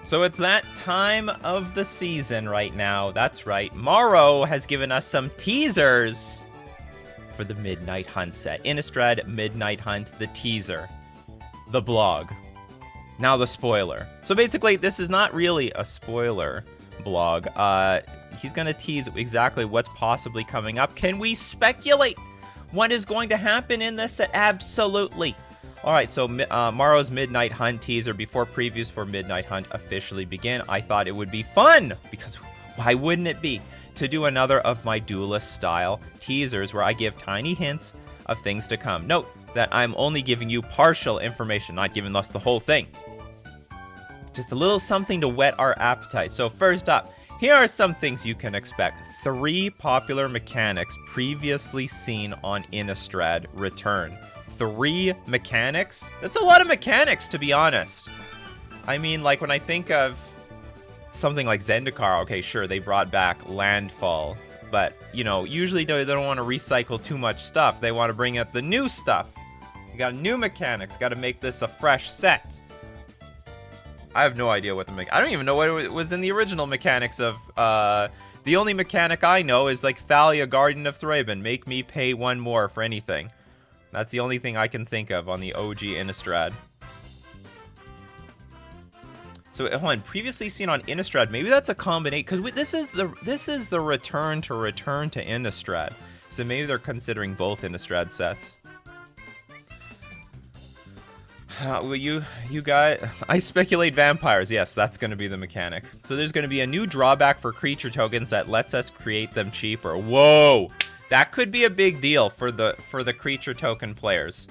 So it's that time of the season right now. That's right. Maro has given us some teasers for the Midnight Hunt set. Innistrad Midnight Hunt, the teaser, the blog, now the spoiler. So basically, this is not really a spoiler blog. He's going to tease exactly what's possibly coming up. Can we speculate what is going to happen in this set? Absolutely. All right, so Maro's Midnight Hunt teaser before previews for Midnight Hunt officially begin. I thought it would be fun, because why wouldn't it be, to do another of my Duelist style teasers where I give tiny hints of things to come. Note that I'm only giving you partial information, not giving us the whole thing. Just a little something to whet our appetite. So first up, here are some things you can expect. 3 popular mechanics previously seen on Innistrad return. 3 mechanics? That's a lot of mechanics, to be honest. I mean, like, when I think of something like Zendikar, okay, sure, they brought back Landfall. But, you know, usually they don't want to recycle too much stuff. They want to bring out the new stuff. You got new mechanics. Got to make this a fresh set. I have no idea what I don't even know what was in the original mechanics of... the only mechanic I know is, like, Thalia, Garden of Thraben. Make me pay 1 more for anything. That's the only thing I can think of on the OG Innistrad. So, hold on. Previously seen on Innistrad, maybe that's a combination, because this is the return to Innistrad. So maybe they're considering both Innistrad sets. Well, you got... I speculate vampires. Yes, that's going to be the mechanic. So there's going to be a new drawback for creature tokens that lets us create them cheaper. Whoa! That could be a big deal for the creature token players.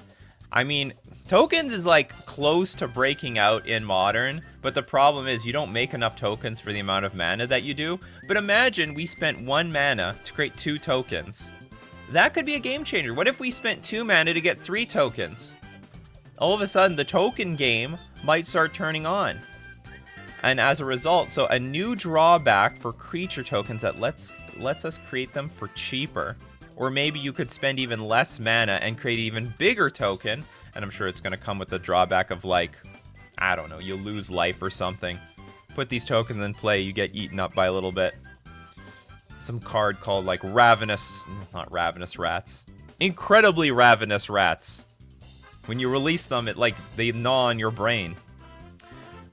I mean, tokens is like close to breaking out in Modern, but the problem is you don't make enough tokens for the amount of mana that you do. But imagine we spent 1 mana to create 2 tokens. That could be a game changer. What if we spent 2 mana to get 3 tokens? All of a sudden, the token game might start turning on. And as a result, so a new drawback for creature tokens that lets us create them for cheaper. Or maybe you could spend even less mana and create an even bigger token. And I'm sure it's going to come with the drawback of, like, I don't know, you lose life or something. Put these tokens in play, you get eaten up by a little bit. Some card called, like, not Ravenous Rats. Incredibly Ravenous Rats. When you release them, they gnaw on your brain.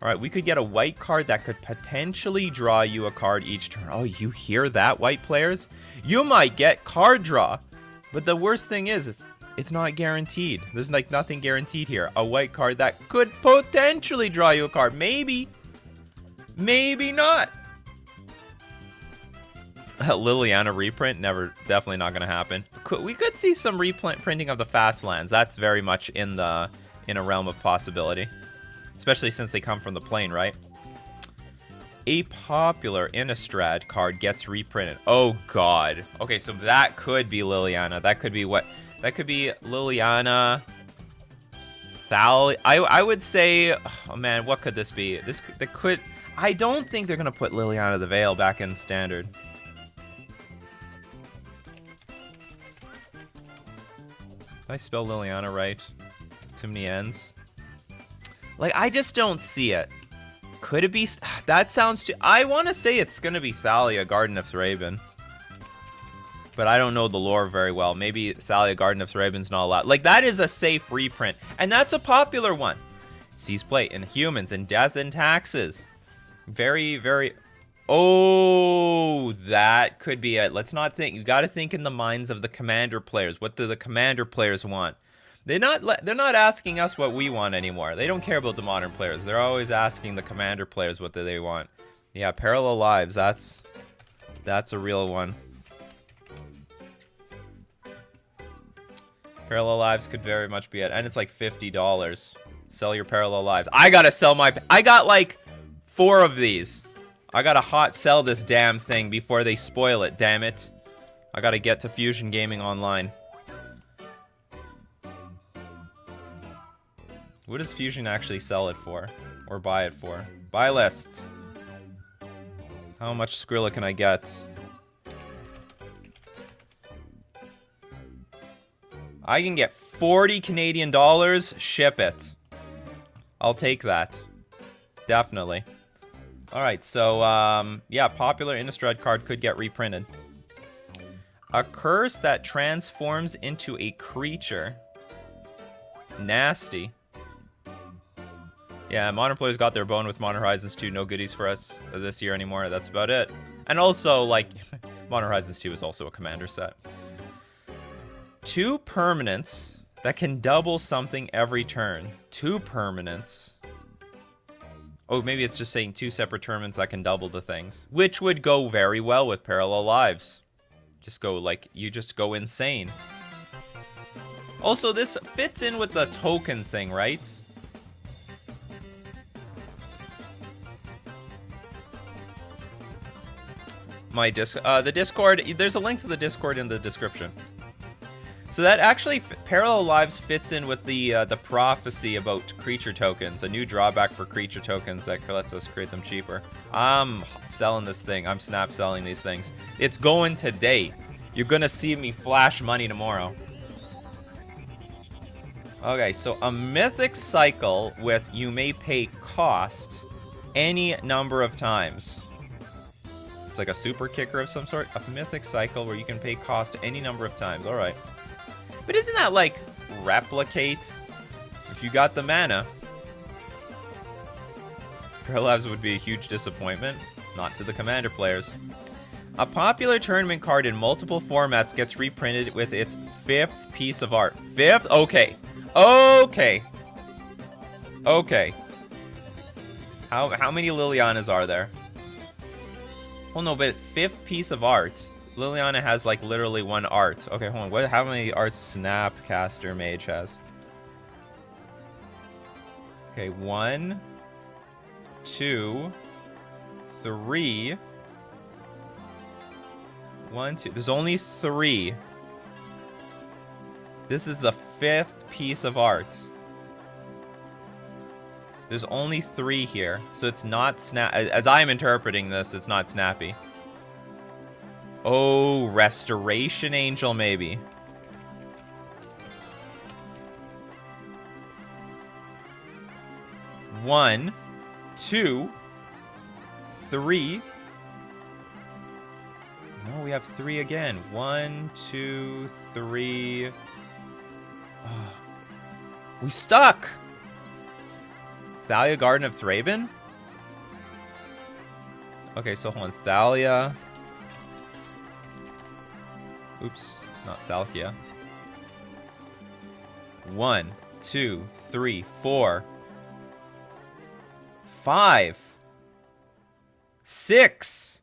Alright, we could get a white card that could potentially draw you a card each turn. Oh, you hear that, white players? You might get card draw. But the worst thing is, it's not guaranteed. There's, like, nothing guaranteed here. A white card that could potentially draw you a card. Maybe. Maybe not. Liliana reprint? Definitely not going to happen. We could see some reprinting of the fast lands. That's very much in a realm of possibility. Especially since they come from the plane, right? A popular Innistrad card gets reprinted. Oh, God. Okay, so that could be Liliana. That could be what? That could be Liliana. Thalia. I would say... Oh, man, what could this be? I don't think they're going to put Liliana the Veil back in Standard. Did I spell Liliana right? Too many N's. Like, I just don't see it. Could it be... That sounds... I want to say it's going to be Thalia, Garden of Thraben. But I don't know the lore very well. Maybe Thalia, Garden of Thraben's not allowed. Like, that is a safe reprint. And that's a popular one. Sees play in Humans and Death and Taxes. Very, very... Oh, that could be it. Let's not think... You got to think in the minds of the Commander players. What do the Commander players want? They're not asking us what we want anymore. They don't care about the Modern players. They're always asking the Commander players what do they want. Yeah, Parallel Lives, that's a real one. Parallel Lives could very much be it. And it's like $50. Sell your Parallel Lives. I gotta sell my... I got like 4 of these. I gotta hot sell this damn thing before they spoil it, damn it. I gotta get to Fusion Gaming Online. What does Fusion actually sell it for? Or buy it for? Buy list. How much Skrilla can I get? I can get 40 Canadian dollars. Ship it. I'll take that. Definitely. Alright, so, yeah, popular Innistrad card could get reprinted. A curse that transforms into a creature. Nasty. Yeah, Modern players got their bone with Modern Horizons 2. No goodies for us this year anymore. That's about it. And also, like, Modern Horizons 2 is also a commander set. 2 permanents that can double something every turn. 2 permanents. Oh, maybe it's just saying 2 separate tournaments that can double the things. Which would go very well with Parallel Lives. Just go, like, you just go insane. Also, this fits in with the token thing, right? The Discord, there's a link to the Discord in the description. So that actually, Parallel Lives fits in with the prophecy about creature tokens, a new drawback for creature tokens that lets us create them cheaper. I'm selling this thing. I'm snap selling these things. It's going today. You're gonna see me flash money tomorrow. Okay, so a mythic cycle with you may pay cost any number of times. It's like a super kicker of some sort. A mythic cycle where you can pay cost any number of times. All right. But isn't that like replicate? If you got the mana. Parallels would be a huge disappointment. Not to the commander players. A popular tournament card in multiple formats gets reprinted with its 5th piece of art. 5th? Okay. Okay. Okay. How many Lilianas are there? Well, no, but 5th piece of art. Liliana has, like, literally 1 art. Okay, hold on. How many arts Snapcaster Mage has? Okay, 1, 2, 3. 1, 2. There's only 3. This is the 5th piece of art. There's only 3 here, so it's not as I'm interpreting this, it's not snappy. Oh, Restoration Angel, maybe. One, 2, 3. No, we have 3 again. 1, 2, 3. Oh, we stuck! Thalia, Garden of Thraben? Okay, so hold on. Thalia. Oops, not Thalkia. 1, 2, 3, 4. 5. 6.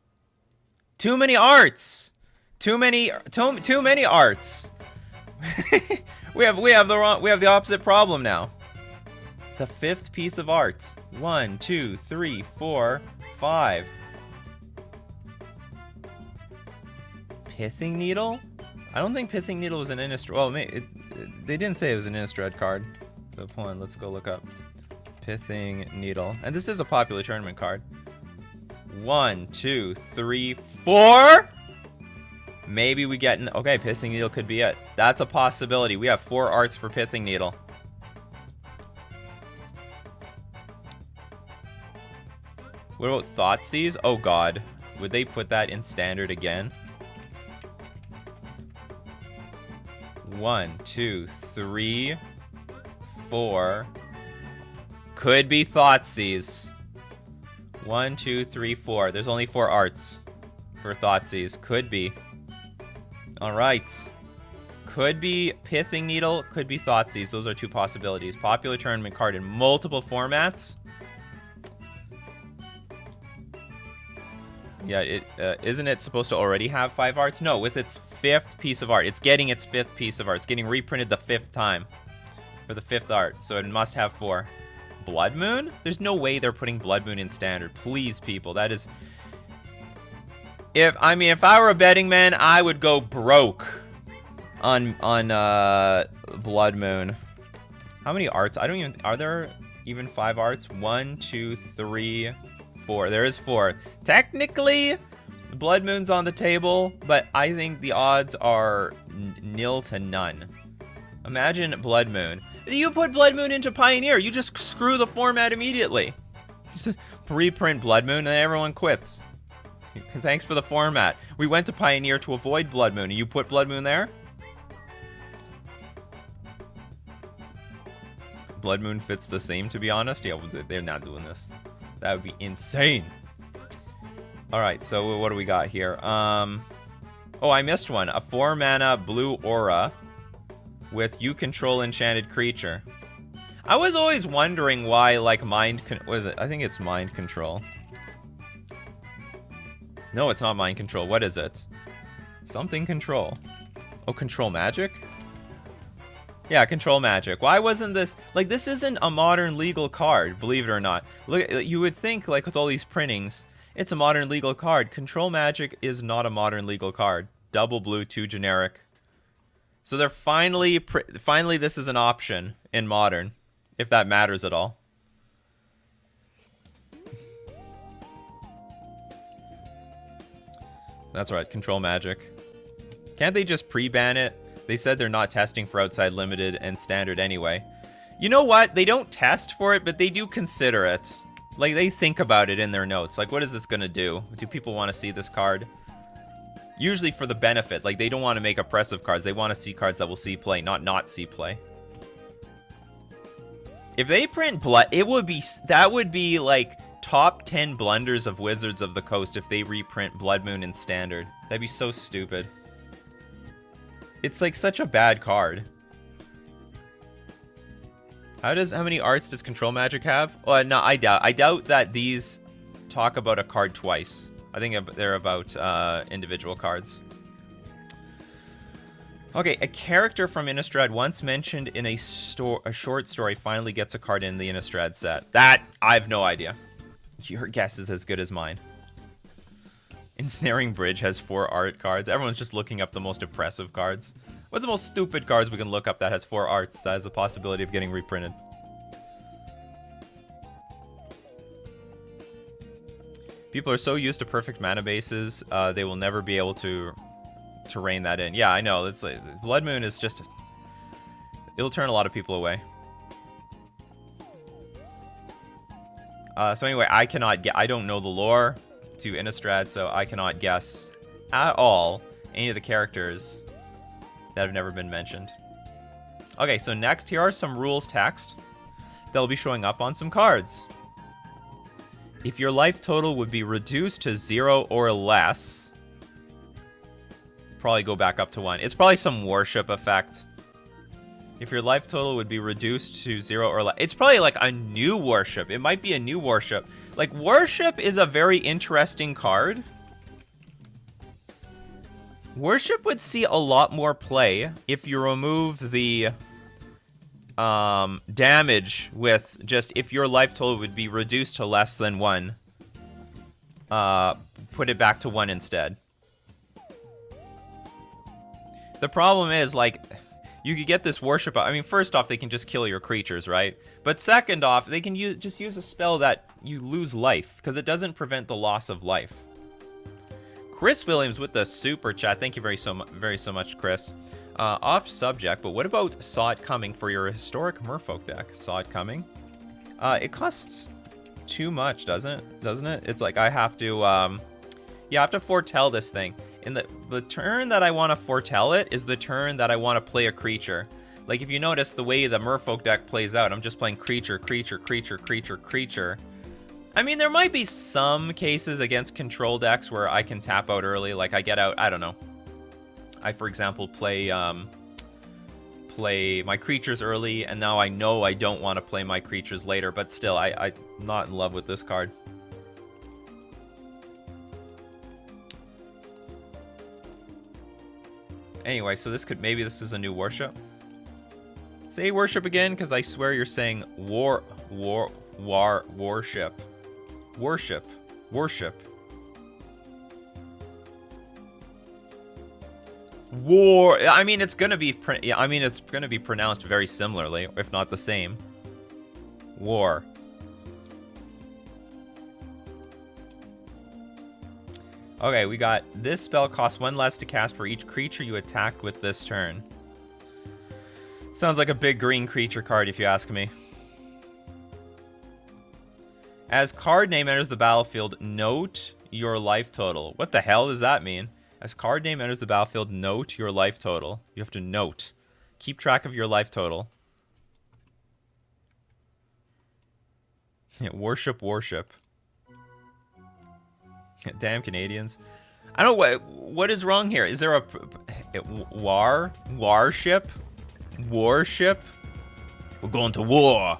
Too many arts. Too many arts. we have the opposite problem now. The 5th piece of art. 1, 2, 3, 4, 5. Pithing Needle? I don't think Pithing Needle was an Innistrad. Well, they didn't say it was an Innistrad card. So hold on, let's go look up. Pithing Needle. And this is a popular tournament card. 1, 2, 3, 4. Maybe we get... Okay, Pithing Needle could be it. That's a possibility. We have 4 arts for Pithing Needle. What about Thoughtseize? Oh god. Would they put that in standard again? 1, 2, 3, 4. Could be Thoughtseize. 1, 2, 3, 4. There's only 4 arts for Thoughtseize. Could be. Alright. Could be Pithing Needle. Could be Thoughtseize. Those are 2 possibilities. Popular tournament card in multiple formats. Yeah, isn't it supposed to already have 5 arts? No, with its 5th piece of art. It's getting its 5th piece of art. It's getting reprinted the 5th time for the 5th art. So it must have 4. Blood Moon? There's no way they're putting Blood Moon in standard. Please, people. That is... If I were a betting man, I would go broke on Blood Moon. How many arts? I don't even... Are there even 5 arts? 1, 2, 3... 4. There is 4. Technically, Blood Moon's on the table, but I think the odds are nil to none. Imagine Blood Moon. You put Blood Moon into Pioneer, you just screw the format immediately. Just reprint Blood Moon, and everyone quits. Thanks for the format. We went to Pioneer to avoid Blood Moon, and you put Blood Moon there? Blood Moon fits the theme, to be honest. Yeah, they're not doing this. That would be insane. Alright, so what do we got here? Oh, I missed one. A 4-mana blue aura with you control enchanted creature. I was always wondering why, like, was it? I think it's mind control. No, it's not mind control. What is it? Something control. Oh, control magic? Yeah, control magic. Why wasn't this... Like, this isn't a modern legal card, believe it or not. Look, you would think, like, with all these printings, it's a modern legal card. Control magic is not a modern legal card. Double blue, 2 generic. So they're finally this is an option in modern, if that matters at all. That's right, control magic. Can't they just pre-ban it? They said they're not testing for outside limited and standard anyway. You know what? They don't test for it, but they do consider it. Like, they think about it in their notes. Like, what is this gonna do? Do people want to see this card? Usually for the benefit. Like, they don't want to make oppressive cards. They want to see cards that will see play, not see play. If they print blood, that would be like top 10 blunders of Wizards of the Coast if they reprint Blood Moon in standard. That'd be so stupid. It's like such a bad card. How many arts does Control Magic have? Well, no, I doubt that these talk about a card twice. I think they're about individual cards. Okay, a character from Innistrad once mentioned in a short story finally gets a card in the Innistrad set. That, I have no idea. Your guess is as good as mine. Ensnaring Bridge has 4 art cards. Everyone's just looking up the most oppressive cards. What's the most stupid cards we can look up that has 4 arts that has the possibility of getting reprinted? People are so used to perfect mana bases, they will never be able to rein that in. Yeah, I know. It's like Blood Moon is just... It'll turn a lot of people away. So anyway, I don't know the lore to Innistrad, so I cannot guess at all any of the characters that have never been mentioned. Okay, so next, here are some rules text that will be showing up on some cards. If your life total would be reduced to 0 or less, probably go back up to 1. It's probably some worship effect. If your life total would be reduced to 0 or less, it's probably like a new worship. It might be a new worship. Like, worship is a very interesting card. Worship would see a lot more play if you remove the damage with just if your life total would be reduced to less than 1. Put it back to 1 instead. The problem is, like, you could get this worship. I mean, first off, they can just kill your creatures, right? But second off, they can just use a spell that you lose life, because it doesn't prevent the loss of life. Chris Williams with the super chat. Thank you very so much, Chris. Off subject, but what about Saw It Coming for your historic Merfolk deck? Saw It Coming? It costs too much, doesn't it? It's like I have to, yeah, I have to foretell this thing. And the turn that I want to foretell it is the turn that I want to play a creature. Like, if you notice the way the Merfolk deck plays out, I'm just playing creature, creature, creature, creature, creature. I mean, there might be some cases against control decks where I can tap out early. Like, I get out, I don't know. I, for example, play my creatures early, and now I know I don't want to play my creatures later, but still, I'm not in love with this card. Anyway, so maybe this is a new worship. Say worship again, because I swear you're saying worship. Worship. War. I mean, it's gonna be pronounced very similarly, if not the same. War. Okay, we got this spell costs 1 less to cast for each creature you attacked with this turn. Sounds like a big green creature card, if you ask me. As card name enters the battlefield, note your life total. What the hell does that mean? As card name enters the battlefield, note your life total. You have to note. Keep track of your life total. Yeah, worship. Damn Canadians. I don't know what is wrong here. Is there a warship? Warship? We're going to war.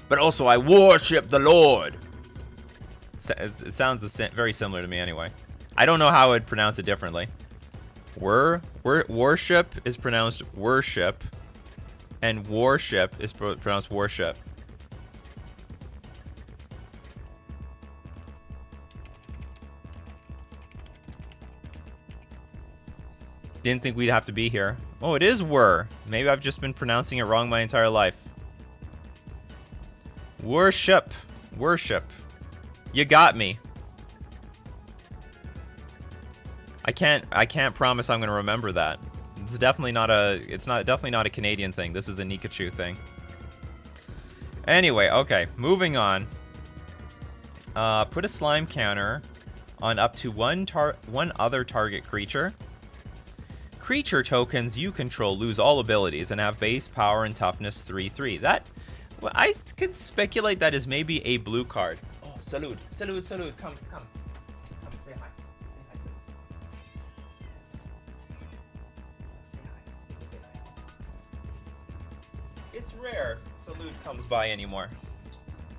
But also I worship the Lord. It sounds very similar to me anyway. I don't know how I would pronounce it differently. Worship is pronounced worship, and warship is pronounced worship. Didn't think we'd have to be here. Oh, it is were. Maybe I've just been pronouncing it wrong my entire life. Worship. You got me. I can't promise I'm gonna remember that. It's definitely not a Canadian thing. This is a Nikachu thing. Anyway, okay, moving on. Put a slime counter on up to one other target creature. Creature tokens you control lose all abilities and have base power and toughness 3/3. That, well, I could speculate that is maybe a blue card. Oh, salud. Come, say hi. Say hi. It's rare salud comes by anymore,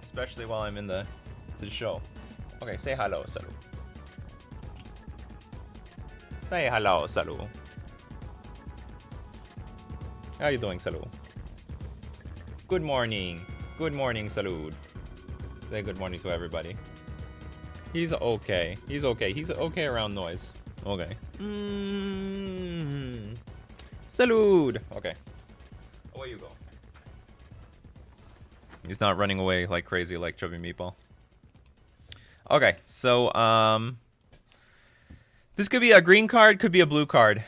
especially while I'm in the show. Okay, say hello, salud. Say hello, salud. How are you doing, Salud? Good morning. Good morning, Salud. Say good morning to everybody. He's okay. He's okay around noise. Okay. Salud. Okay. Away you go. He's not running away like crazy like Chubby Meatball. Okay, so, this could be a green card, could be a blue card.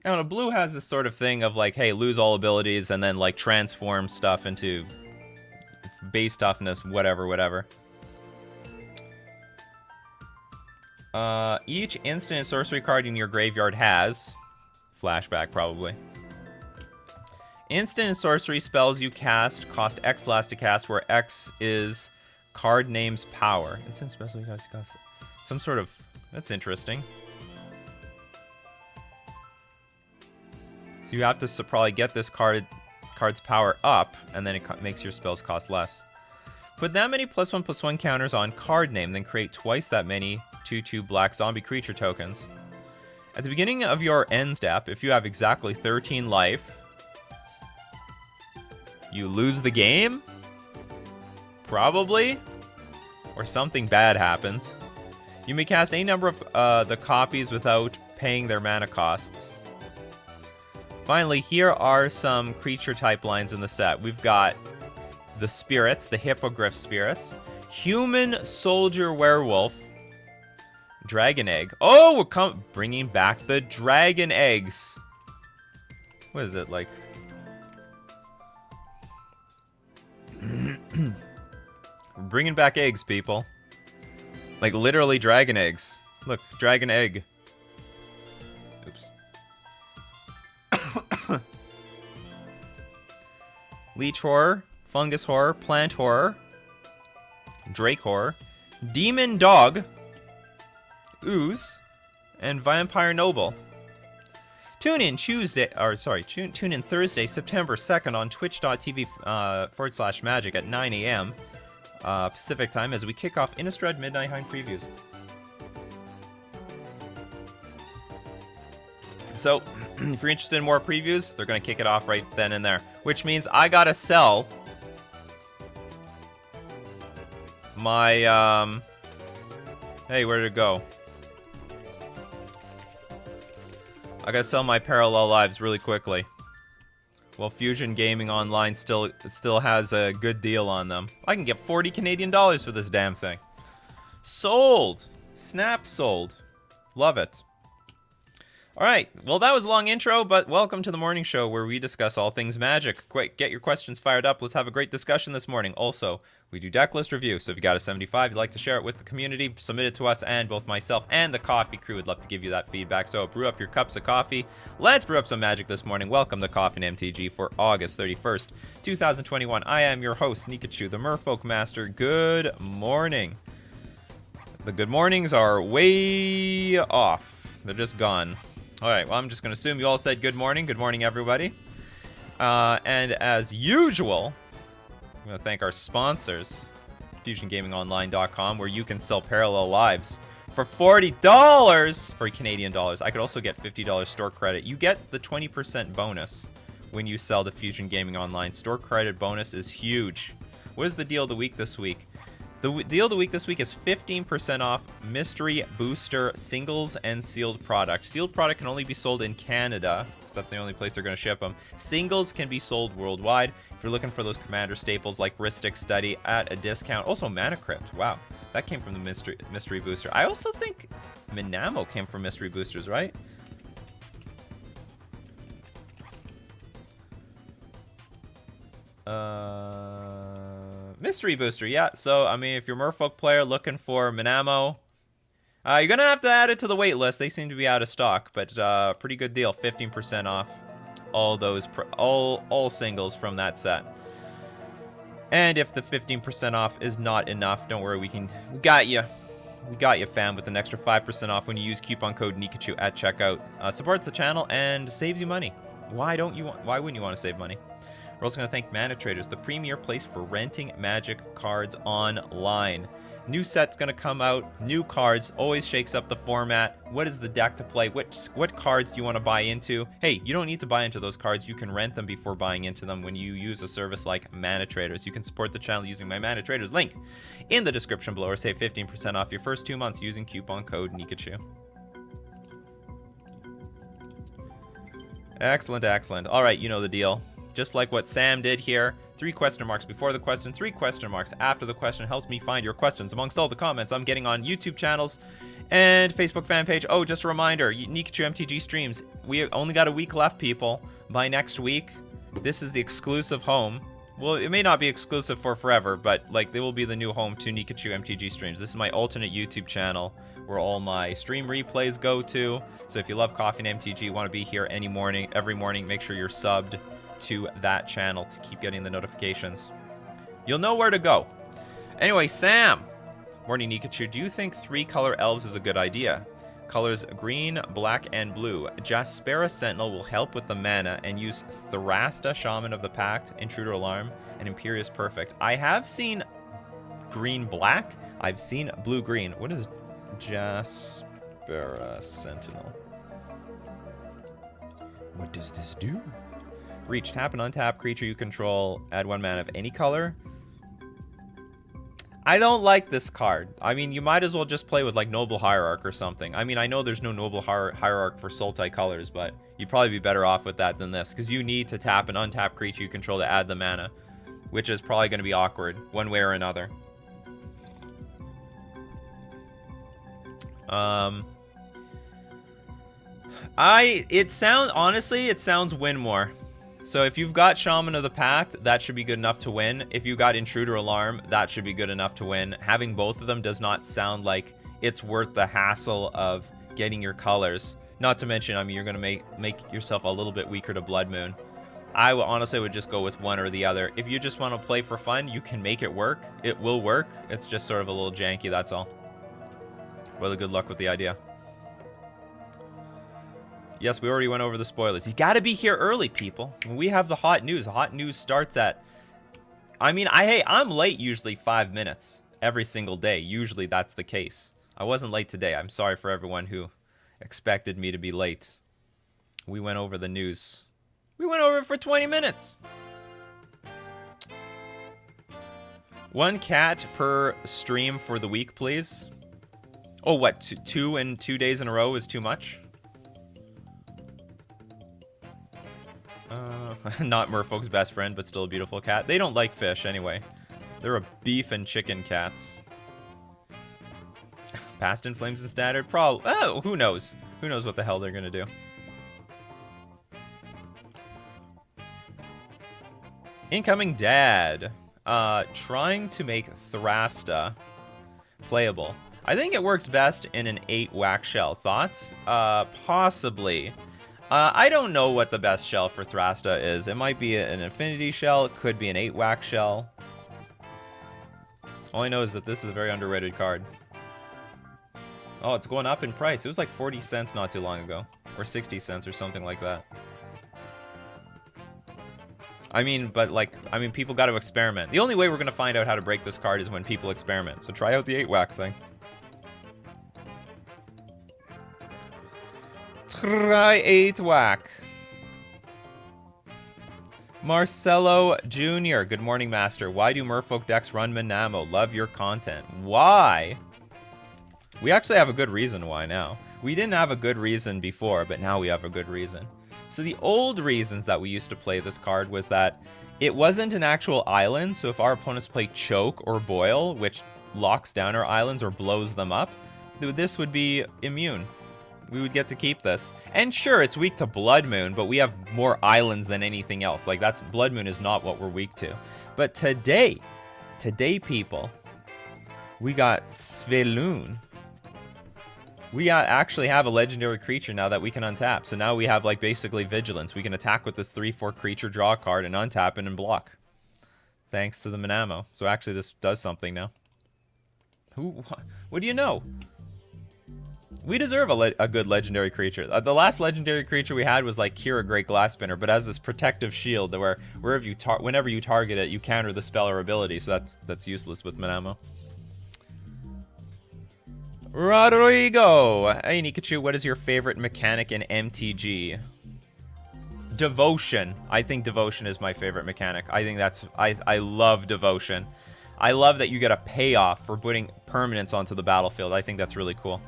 I don't know, blue has this sort of thing of like, hey, lose all abilities and then like transform stuff into base toughness, whatever. Each instant and sorcery card in your graveyard has flashback, probably. Instant and sorcery spells you cast cost X last to cast, where X is card name's power. Instant special you cost some sort of, that's interesting. So you have to probably get this card's power up, and then it makes your spells cost less. Put that many +1/+1 counters on card name, then create twice that many 2/2 black zombie creature tokens. At the beginning of your end step, if you have exactly 13 life, you lose the game? Probably? Or something bad happens. You may cast any number of the copies without paying their mana costs. Finally, here are some creature type lines in the set. We've got the spirits, the hippogriff spirits, human soldier werewolf, dragon egg. Oh, we're bringing back the dragon eggs. What is it like? We're bringing back eggs, people. Like literally dragon eggs. Look, dragon egg. Oops. Leech horror, fungus horror, plant horror, drake horror, demon dog, ooze, and vampire noble. Tune in Thursday, September 2nd on twitch.tv/magic at 9 a.m. Pacific time as we kick off Innistrad Midnight Hunt previews. So, if you're interested in more previews, they're going to kick it off right then and there. Which means I got to sell my, hey, where did it go? I got to sell my Parallel Lives really quickly. Well, Fusion Gaming Online still has a good deal on them. I can get 40 Canadian dollars for this damn thing. Sold! Snap sold. Love it. All right, well, that was a long intro, but welcome to the morning show where we discuss all things Magic. Quick, get your questions fired up. Let's have a great discussion this morning. Also, we do Decklist review, so if you got a 75, you'd like to share it with the community, submit it to us, and both myself and the coffee crew would love to give you that feedback. So brew up your cups of coffee. Let's brew up some Magic this morning. Welcome to Coffee and MTG for August 31st, 2021. I am your host, Nikachu, the Merfolk Master. Good morning. The good mornings are way off. They're just gone. All right, well, I'm just going to assume you all said good morning. Good morning, everybody. And as usual, I'm going to thank our sponsors, FusionGamingOnline.com, where you can sell parallel lives for $40 for Canadian dollars. I could also get $50 store credit. You get the 20% bonus when you sell to Fusion Gaming Online. Store credit bonus is huge. What is the deal of the week this week? The deal of the week this week is 15% off Mystery Booster singles and sealed product. Sealed product can only be sold in Canada, because that's the only place they're going to ship them. Singles can be sold worldwide. If you're looking for those commander staples like Rhystic Study at a discount. Also, Mana Crypt. Wow, that came from the Mystery Booster. I also think Minamo came from Mystery Boosters, right? Mystery Booster, yeah. So, I mean, if you're a Merfolk player looking for Minamo, you're going to have to add it to the wait list. They seem to be out of stock, but pretty good deal. 15% off all those, all singles from that set. And if the 15% off is not enough, don't worry, we got you. We got you, fam, with an extra 5% off when you use coupon code Nikachu at checkout. Supports the channel and saves you money. Why wouldn't you want to save money? We're also going to thank Mana Traders, the premier place for renting Magic cards online. New set's going to come out, new cards, always shakes up the format. What is the deck to play? What cards do you want to buy into? Hey, you don't need to buy into those cards. You can rent them before buying into them when you use a service like Mana Traders. You can support the channel using my Mana Traders link in the description below, or save 15% off your first 2 months using coupon code Nikachu. Excellent, excellent. All right, you know the deal. Just like what Sam did here, 3 question marks before the question, 3 question marks after the question helps me find your questions amongst all the comments I'm getting on YouTube channels and Facebook fan page. Oh, just a reminder, Nikachu MTG streams. We only got a week left, people. By next week, this is the exclusive home. Well, it may not be exclusive for forever, but like they will be the new home to Nikachu MTG streams. This is my alternate YouTube channel where all my stream replays go to. So if you love Coffee and MTG, want to be here every morning, make sure you're subbed to that channel to keep getting the notifications. You'll know where to go. Anyway, Sam. Morning, Nikachu. Do you think 3-color elves is a good idea? Colors green, black, and blue. Jaspera Sentinel will help with the mana and use Thrasta, Shaman of the Pact, Intruder Alarm, and Imperious Perfect. I have seen green-black. I've seen blue-green. What is Jaspera Sentinel? What does this do? Reach, tap and untap creature you control, add 1 mana of any color. I don't like this card. I mean, you might as well just play with like Noble Hierarch or something. I mean, I know there's no Noble Hierarch for Sultai colors, but you'd probably be better off with that than this, because you need to tap and untap creature you control to add the mana, which is probably going to be awkward one way or another. Honestly, it sounds win more. So if you've got Shaman of the Pact, that should be good enough to win. If you got Intruder Alarm, that should be good enough to win. Having both of them does not sound like it's worth the hassle of getting your colors. Not to mention, I mean, you're going to make yourself a little bit weaker to Blood Moon. I honestly would just go with one or the other. If you just want to play for fun, you can make it work. It will work. It's just sort of a little janky, that's all. Well, good luck with the idea. Yes, we already went over the spoilers. You got to be here early, people. When we have the hot news. The hot news starts at... I mean, I'm late usually 5 minutes every single day. Usually that's the case. I wasn't late today. I'm sorry for everyone who expected me to be late. We went over the news. We went over it for 20 minutes. 1 cat per stream for the week, please. Oh, what? 2 in 2 days in a row is too much? Not Merfolk's best friend, but still a beautiful cat. They don't like fish anyway. They're a beef and chicken cats. Past in Flames and Standard? Probably. Oh, who knows? Who knows what the hell they're gonna do? Incoming dad. Trying to make Thrasta playable. I think it works best in an 8 whack shell. Thoughts? Possibly. I don't know what the best shell for Thrasta is. It might be an Infinity shell. It could be an 8 whack shell. All I know is that this is a very underrated card. Oh, it's going up in price. It was like 40 cents not too long ago. Or 60 cents or something like that. I mean, people got to experiment. The only way we're going to find out how to break this card is when people experiment. So try out the 8 whack thing. Try 8 whack. Marcelo Jr. Good morning, Master. Why do Merfolk decks run Manamo? Love your content. Why? We actually have a good reason why now. We didn't have a good reason before, but now we have a good reason. So the old reasons that we used to play this card was that it wasn't an actual island, so if our opponents play Choke or Boil, which locks down our islands or blows them up, this would be immune. We would get to keep this. And sure, it's weak to Blood Moon, but we have more islands than anything else. Like, Blood Moon is not what we're weak to. But today, people, we got Svelun. We actually have a legendary creature now that we can untap. So now we have, like, basically Vigilance. We can attack with this 3/4 creature, draw a card, and untap it and block. Thanks to the Manamo. So actually this does something now. What do you know? We deserve a good legendary creature. The last legendary creature we had was like Kira Great Glass Spinner, but has this protective shield that whenever you target it, you counter the spell or ability. So that's useless with Manamo. Rodrigo. Hey, Nikachu, what is your favorite mechanic in MTG? Devotion. I think Devotion is my favorite mechanic. I think I love Devotion. I love that you get a payoff for putting permanents onto the battlefield. I think that's really cool.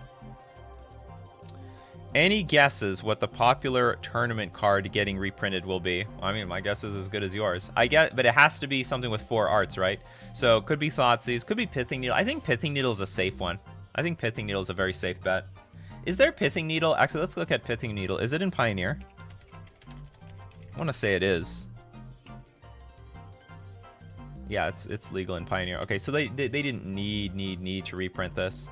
Any guesses what the popular tournament card getting reprinted will be? I mean, my guess is as good as yours. But it has to be something with 4 arts, right? So it could be Thoughtseize, could be Pithing Needle. I think Pithing Needle is a safe one. I think Pithing Needle is a very safe bet. Is there Pithing Needle? Actually, let's look at Pithing Needle. Is it in Pioneer? I want to say it is. Yeah, it's legal in Pioneer. Okay, so they didn't need to reprint this.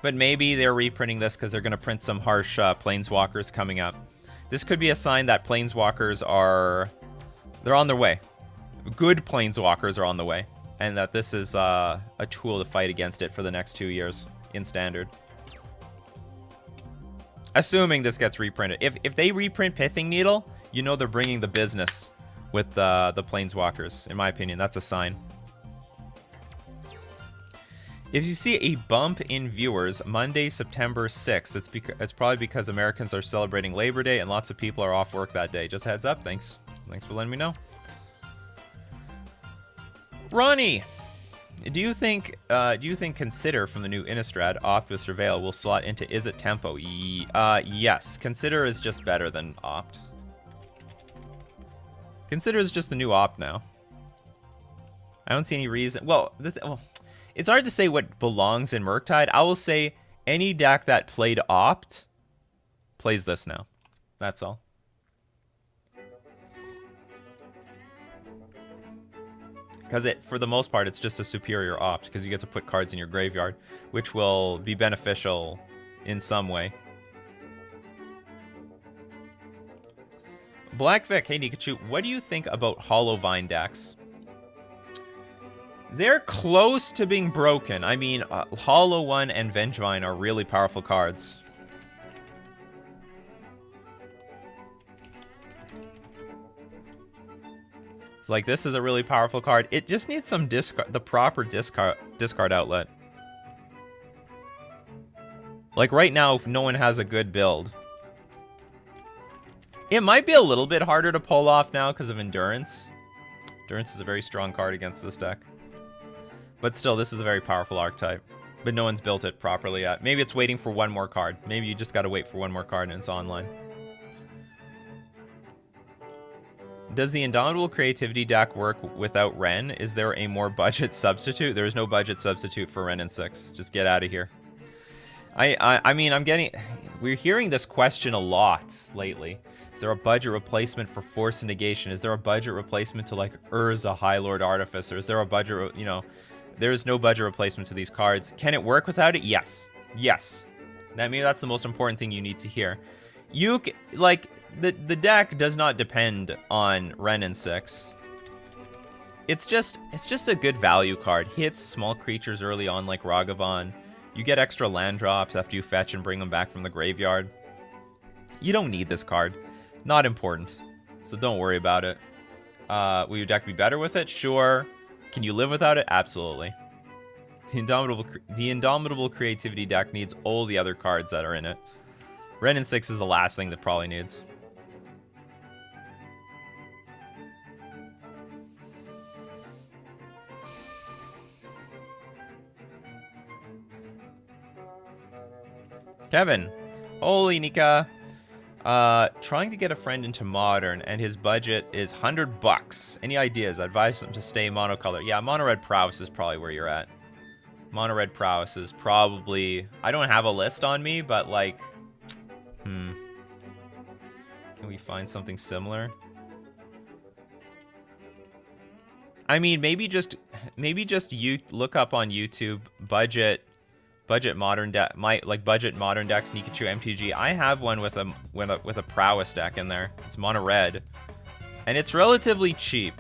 But maybe they're reprinting this because they're going to print some harsh Planeswalkers coming up. This could be a sign that Planeswalkers they're on their way. Good Planeswalkers are on the way. And that this is a tool to fight against it for the next 2 years in Standard. Assuming this gets reprinted. If they reprint Pithing Needle, you know they're bringing the business with the Planeswalkers. In my opinion, that's a sign. If you see a bump in viewers Monday, September 6th, it's probably because Americans are celebrating Labor Day and lots of people are off work that day. Just a heads up. Thanks for letting me know. Ronnie, do you think Consider from the new Innistrad Opt with Surveil will slot into Is It Tempo? Yes. Consider is just better than Opt. Consider is just the new Opt now. I don't see any reason. Well, it's hard to say what belongs in Murktide. I will say any deck that played Opt plays this now. That's all. Because for the most part, it's just a superior Opt, because you get to put cards in your graveyard, which will be beneficial in some way. Black Vic, hey Nikachu, what do you think about Hollow Vine decks? They're close to being broken. I mean, Hollow One and Vengevine are really powerful cards. It's like, this is a really powerful card. It just needs some the proper discard outlet. Like right now, no one has a good build. It might be a little bit harder to pull off now because of Endurance. Endurance is a very strong card against this deck. But still, this is a very powerful archetype. But no one's built it properly yet. Maybe it's waiting for one more card. Maybe you just gotta wait for one more card and it's online. Does the Indomitable Creativity deck work without Ren? Is there a more budget substitute? There is no budget substitute for Ren and 6. Just get out of here. I mean, we're hearing this question a lot lately. Is there a budget replacement for Force Negation? Is there a budget replacement to like Urza, High Lord Artificer? Is there a budget, you know, there's no budget replacement to these cards. Can it work without it? Yes. Yes. Maybe that's the most important thing you need to hear. Like, the deck does not depend on Ren and 6. It's just a good value card. Hits small creatures early on like Ragavan. You get extra land drops after you fetch and bring them back from the graveyard. You don't need this card. Not important. So don't worry about it. Will your deck be better with it? Sure. Can you live without it? Absolutely. The Indomitable Creativity deck needs all the other cards that are in it. Ren and 6 is the last thing that probably needs. Kevin. Holy Nika. Trying to get a friend into Modern, and his budget is $100. Any ideas? I advise him to stay monocolor. Yeah, Mono Red Prowess is probably where you're at. Mono Red Prowess is probably... I don't have a list on me, but like... Can we find something similar? I mean, maybe just you look up on YouTube budget modern deck, budget modern decks, Nikachu MTG. I have one with a prowess deck in there. It's mono red, and it's relatively cheap.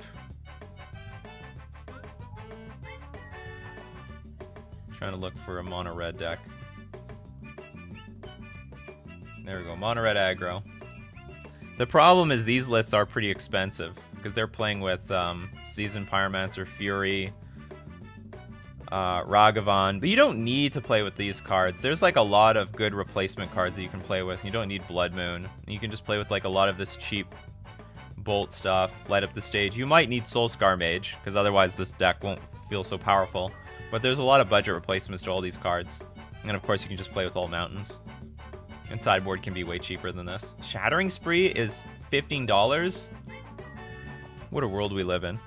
Trying to look for a mono red deck. There we go, mono red aggro. The problem is these lists are pretty expensive because they're playing with Seasoned Pyromancer, Fury, Ragavan, but you don't need to play with these cards. There's like a lot of good replacement cards that you can play with. You don't need Blood Moon. You can just play with like a lot of this cheap Bolt stuff, light up the stage. You might need Soulscar Mage, because otherwise this deck won't feel so powerful. But there's a lot of budget replacements to all these cards. And of course you can just play with all mountains. And sideboard can be way cheaper than this. Shattering Spree is $15? What a world we live in.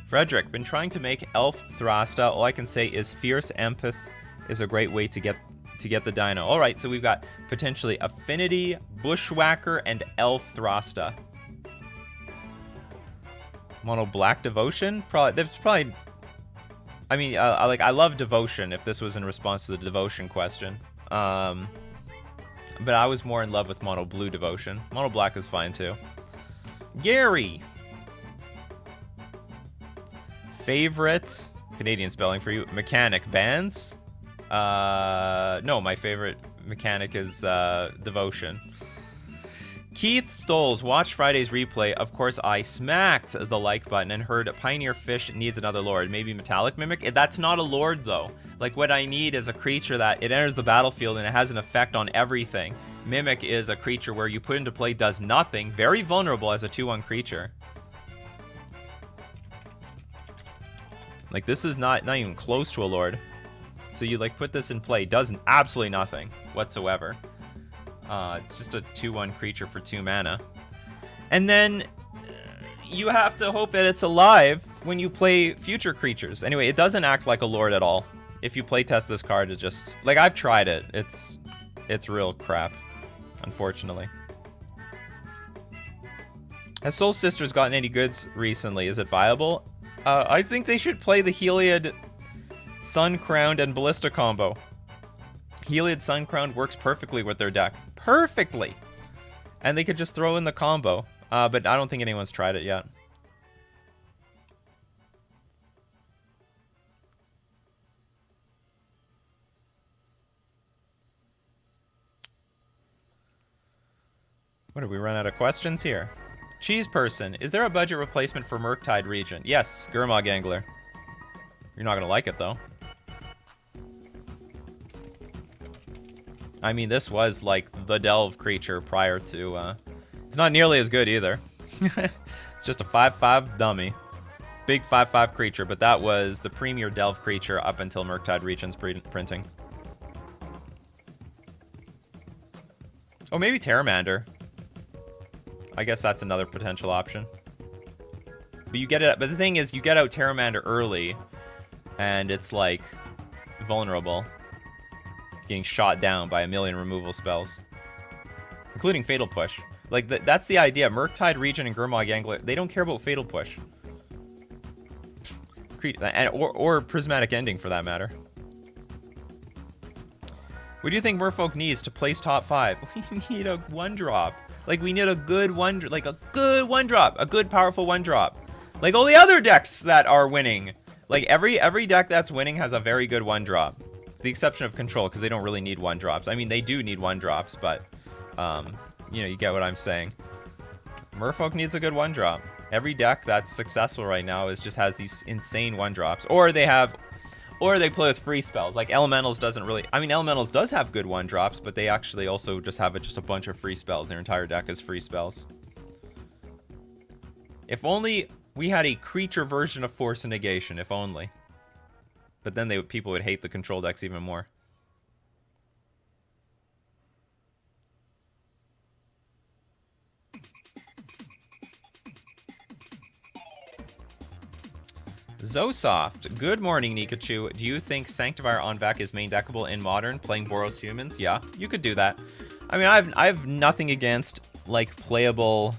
Frederick, been trying to make Elf Thrasta. All I can say is Fierce Empath is a great way to get the dino. All right, so we've got potentially Affinity, Bushwhacker, and Elf Thrasta. Mono Black Devotion? There's probably... I mean, I love Devotion if this was in response to the Devotion question. But I was more in love with Mono Blue Devotion. Mono Black is fine too. Gary! Favorite Canadian spelling for you? Mechanic bands? No, my favorite mechanic is Devotion. Keith Stoles, watched Friday's replay. Of course, I smacked the like button and heard Pioneer Fish needs another lord. Maybe Metallic Mimic? That's not a lord, though. Like, what I need is a creature that it enters the battlefield and it has an effect on everything. Mimic is a creature where you put into play, does nothing, very vulnerable as a 2/1 creature. Like, this is not even close to a lord. So you, like, put this in play, does absolutely nothing whatsoever. It's just a 2/1 creature for 2 mana. And then you have to hope that it's alive when you play future creatures. Anyway, it doesn't act like a lord at all. If you playtest this card, it just... Like, I've tried it. It's real crap, unfortunately. Has Soul Sisters gotten any goods recently? Is it viable? I think they should play the Heliod Sun Crowned and Ballista combo. Heliod Sun Crowned works perfectly with their deck. Perfectly! And they could just throw in the combo. But I don't think anyone's tried it yet. What, did we run out of questions here? Cheese Person, is there a budget replacement for Murktide Regent? Yes, Gurmag Angler. You're not gonna like it, though. I mean, this was, like, the Delve creature prior to, It's not nearly as good, either. It's just a 5/5 dummy. Big 5/5 creature, but that was the premier Delve creature up until Murktide Regent's printing. Oh, maybe Terramander. I guess that's another potential option. But you get it. But the thing is, you get out Terramander early, and it's like vulnerable. getting shot down by a million removal spells, including Fatal Push. Like, that's the idea. Murktide, Regent, and Gurmag Angler, they don't care about Fatal Push. Or Prismatic Ending, for that matter. What do you think Merfolk needs to place top 5? We need a 1-drop. Like, we need a good a good 1-drop. A good, powerful 1-drop. Like all the other decks that are winning. Like, every deck that's winning has a very good 1-drop. The exception of Control, because they don't really need 1-drops. I mean, they do need 1-drops, but, you know, you get what I'm saying. Merfolk needs a good 1-drop. Every deck that's successful right now just has these insane 1-drops. Or they play with free spells. Like Elementals doesn't really... I mean, Elementals does have good 1-drops, but they actually also just have just a bunch of free spells. Their entire deck is free spells. If only we had a creature version of Force and Negation. If only. But then people would hate the control decks even more. Zosoft, good morning, Nikachu. Do you think Sanctifier on Vac is main deckable in Modern, playing Boros Humans? Yeah, you could do that. I mean, I have nothing against, like, playable,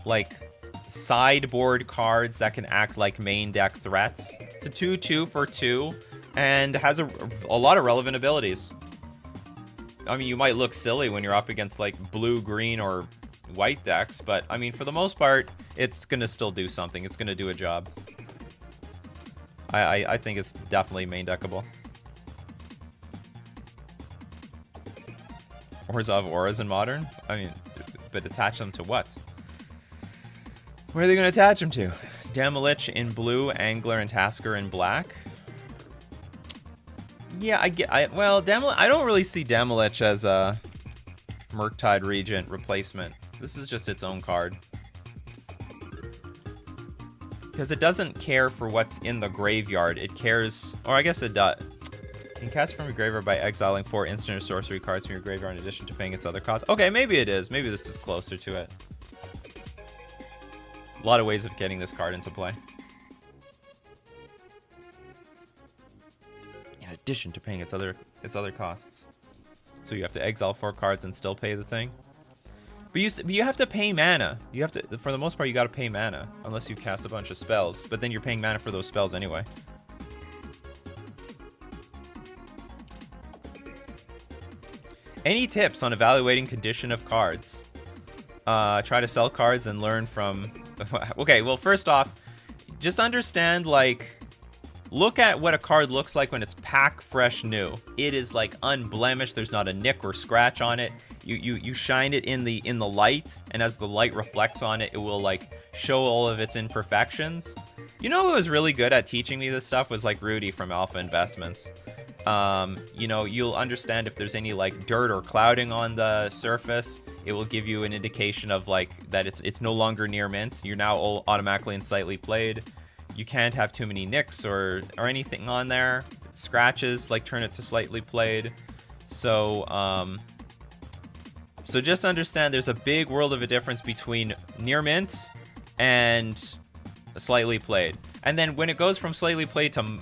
like, sideboard cards that can act like main deck threats. It's a 2/2 for 2, and has a lot of relevant abilities. I mean, you might look silly when you're up against, like, blue, green, or white decks, but I mean, for the most part, it's gonna still do something. It's gonna do a job. I think it's definitely main deckable. Auras of Auras in Modern? I mean, but attach them to what? Where are they gonna attach them to? Demilich in blue, Angler and Tasker in black? Yeah, well, I don't really see Demilich as a Murktide Regent replacement. This is just its own card. Because it doesn't care for what's in the graveyard. It cares... Or I guess it does. Can cast from your graveyard by exiling 4 instant or sorcery cards from your graveyard in addition to paying its other costs. Okay, maybe it is. Maybe this is closer to it. A lot of ways of getting this card into play. In addition to paying its other costs. So you have to exile 4 cards and still pay the thing. But you have to pay mana. You have to, for the most part, you got to pay mana unless you cast a bunch of spells. But then you're paying mana for those spells anyway. Any tips on evaluating condition of cards? Try to sell cards and learn from... Okay, well, first off, just understand, like... Look at what a card looks like when it's pack fresh new. It is like unblemished. There's not a nick or scratch on it. You shine it in the light, and as the light reflects on it, it will like show all of its imperfections. You know who was really good at teaching me this stuff was like Rudy from Alpha Investments. You know, you'll understand if there's any like dirt or clouding on the surface. It will give you an indication of like that it's no longer near mint. You're now all automatically and slightly played. You can't have too many nicks or anything on there. Scratches, like, turn it to slightly played. So, so just understand there's a big world of a difference between near mint and slightly played. And then when it goes from slightly played to,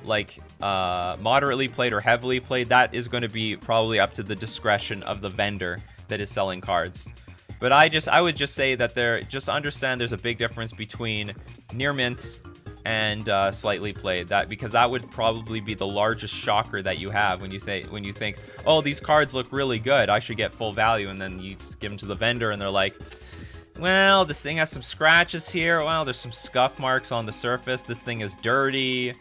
like, moderately played or heavily played, that is going to be probably up to the discretion of the vendor that is selling cards. But I would just say that just understand there's a big difference between near mint and slightly played, because that would probably be the largest shocker that you have when you think, oh, these cards look really good, I should get full value, and then you just give them to the vendor and they're like, well, this thing has some scratches here, well, there's some scuff marks on the surface, this thing is dirty,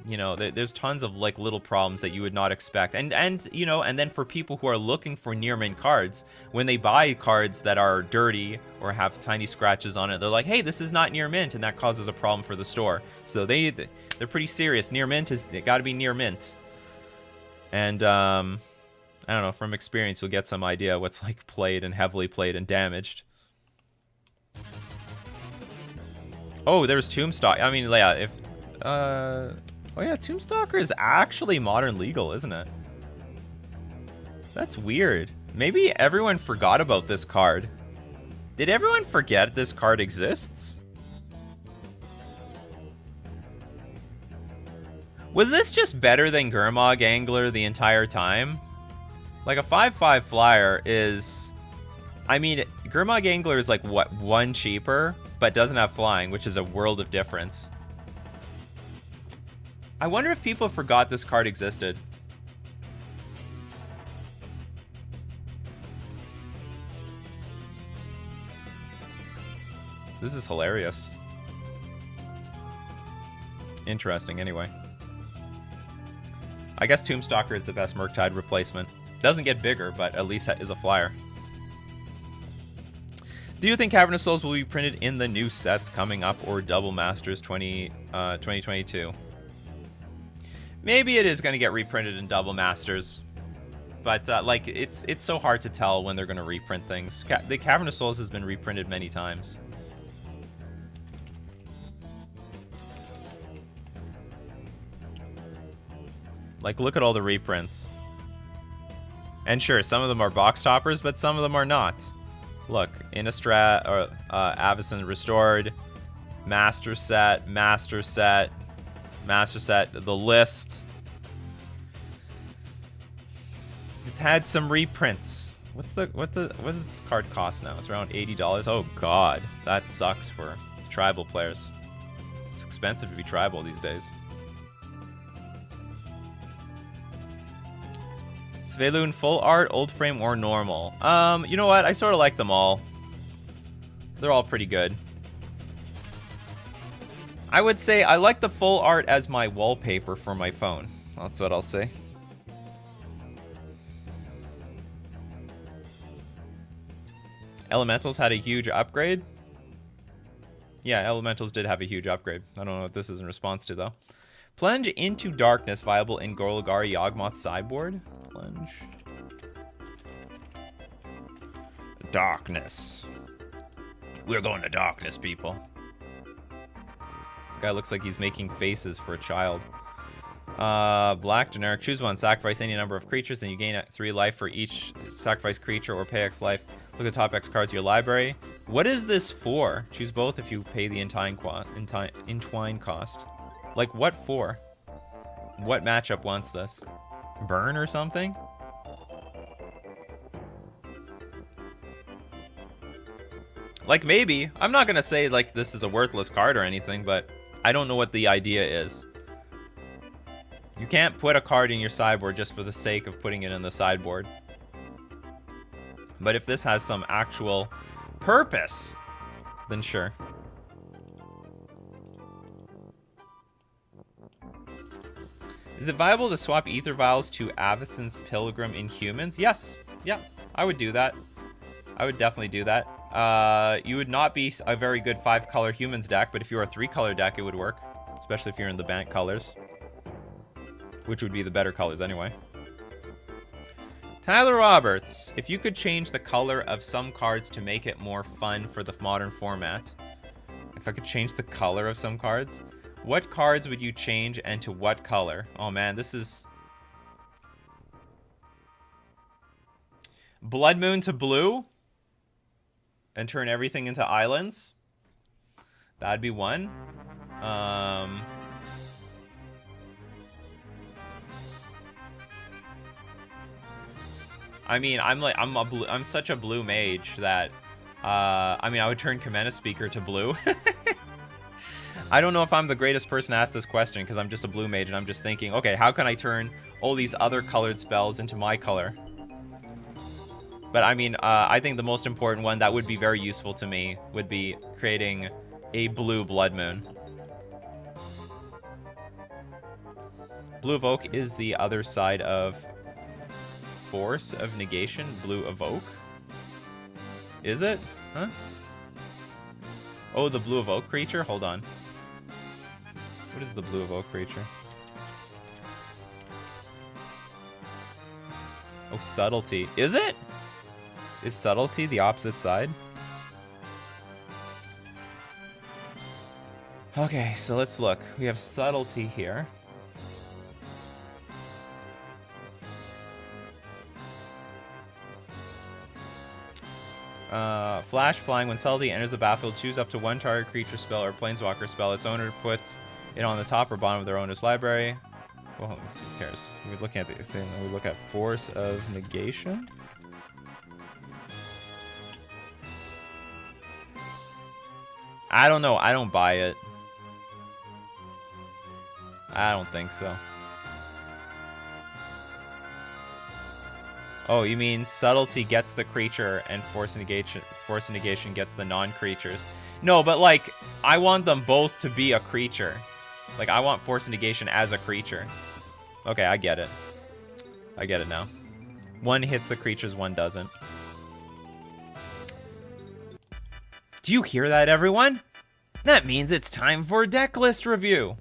you know, there's tons of like little problems that you would not expect. And you know, and then for people who are looking for near mint cards, when they buy cards that are dirty or have tiny scratches on it, they're like, hey, this is not near mint, and that causes a problem for the store. So they're pretty serious. Near mint it got to be near mint. And I don't know, from experience you'll get some idea what's like played and heavily played and damaged. Oh, there's Tombstalker. I mean, yeah, if oh yeah, Tombstalker is actually modern legal, isn't it? That's weird. Maybe everyone forgot about this card. Did everyone forget this card exists? Was this just better than Gurmag Angler the entire time? Like, a 5/5 flyer is... I mean, Gurmag Angler is like, what, 1 cheaper, but doesn't have flying, which is a world of difference. I wonder if people forgot this card existed. This is hilarious. Interesting, anyway. I guess Tombstalker is the best Murktide replacement. Doesn't get bigger, but at least is a flyer. Do you think Cavern of Souls will be printed in the new sets coming up or Double Masters 2022? Maybe it is going to get reprinted in Double Masters. But, like, it's so hard to tell when they're going to reprint things. The Cavern of Souls has been reprinted many times. Like, look at all the reprints. And sure, some of them are box toppers, but some of them are not. Look, Innistrad, or Avacyn Restored, Master Set, Master Set, Master Set, the list. It's had some reprints. What does this card cost now? It's around $80. Oh god, that sucks for tribal players. It's expensive to be tribal these days. Svelun full art, old frame, or normal? You know what? I sort of like them all. They're all pretty good. I would say I like the full art as my wallpaper for my phone. That's what I'll say. Elementals had a huge upgrade. Yeah, Elementals did have a huge upgrade. I don't know what this is in response to, though. Plunge into Darkness, viable in Golgari Yawgmoth sideboard. Plunge. Darkness. We're going to darkness, people. The guy looks like he's making faces for a child. Black, generic. Choose one. Sacrifice any number of creatures, then you gain 3 life for each sacrificed creature or pay X life. Look at the top X cards of your library. What is this for? Choose both if you pay the entwine cost. Like, what for? What matchup wants this? Burn or something? Like, maybe. I'm not gonna say, like, this is a worthless card or anything, but I don't know what the idea is. You can't put a card in your sideboard just for the sake of putting it in the sideboard. But if this has some actual purpose, then sure. Is it viable to swap Ether Vials to Avacyn's Pilgrim in humans? Yes. Yeah, I would do that. I would definitely do that. You would not be a very good 5-color humans deck, but if you're a 3-color deck, it would work. Especially if you're in the Bant colors. Which would be the better colors anyway. Tyler Roberts, if you could change the color of some cards to make it more fun for the modern format. If I could change the color of some cards? What cards would you change and to what color? Oh man, this is... Blood Moon to blue? And turn everything into islands? That'd be one. I mean, I'm such a blue mage that I mean, I would turn Kamena Speaker to blue. I don't know if I'm the greatest person to ask this question because I'm just a blue mage and I'm just thinking, okay, how can I turn all these other colored spells into my color? But I mean, I think the most important one that would be very useful to me would be creating a blue Blood Moon. Blue Evoke is the other side of Force of Negation. Blue Evoke? Is it? Huh? Oh, the Blue Evoke creature? Hold on. What is the Blue Evoke creature? Oh, Subtlety. Is it? Is Subtlety the opposite side? Okay, so let's look. We have Subtlety here. Flash, flying. When Subtlety enters the battlefield, choose up to one target creature spell or planeswalker spell. Its owner puts it on the top or bottom of their owner's library. Well, who cares? We're looking at the thing. We look at force of negation. I don't know. I don't buy it. I don't think so. Oh, you mean subtlety gets the creature and force negation gets the non-creatures. No, but like, I want them both to be a creature. Like, I want force negation as a creature. Okay, I get it. I get it now. One hits the creatures, one doesn't. Do you hear that, everyone? That means it's time for Decklist review.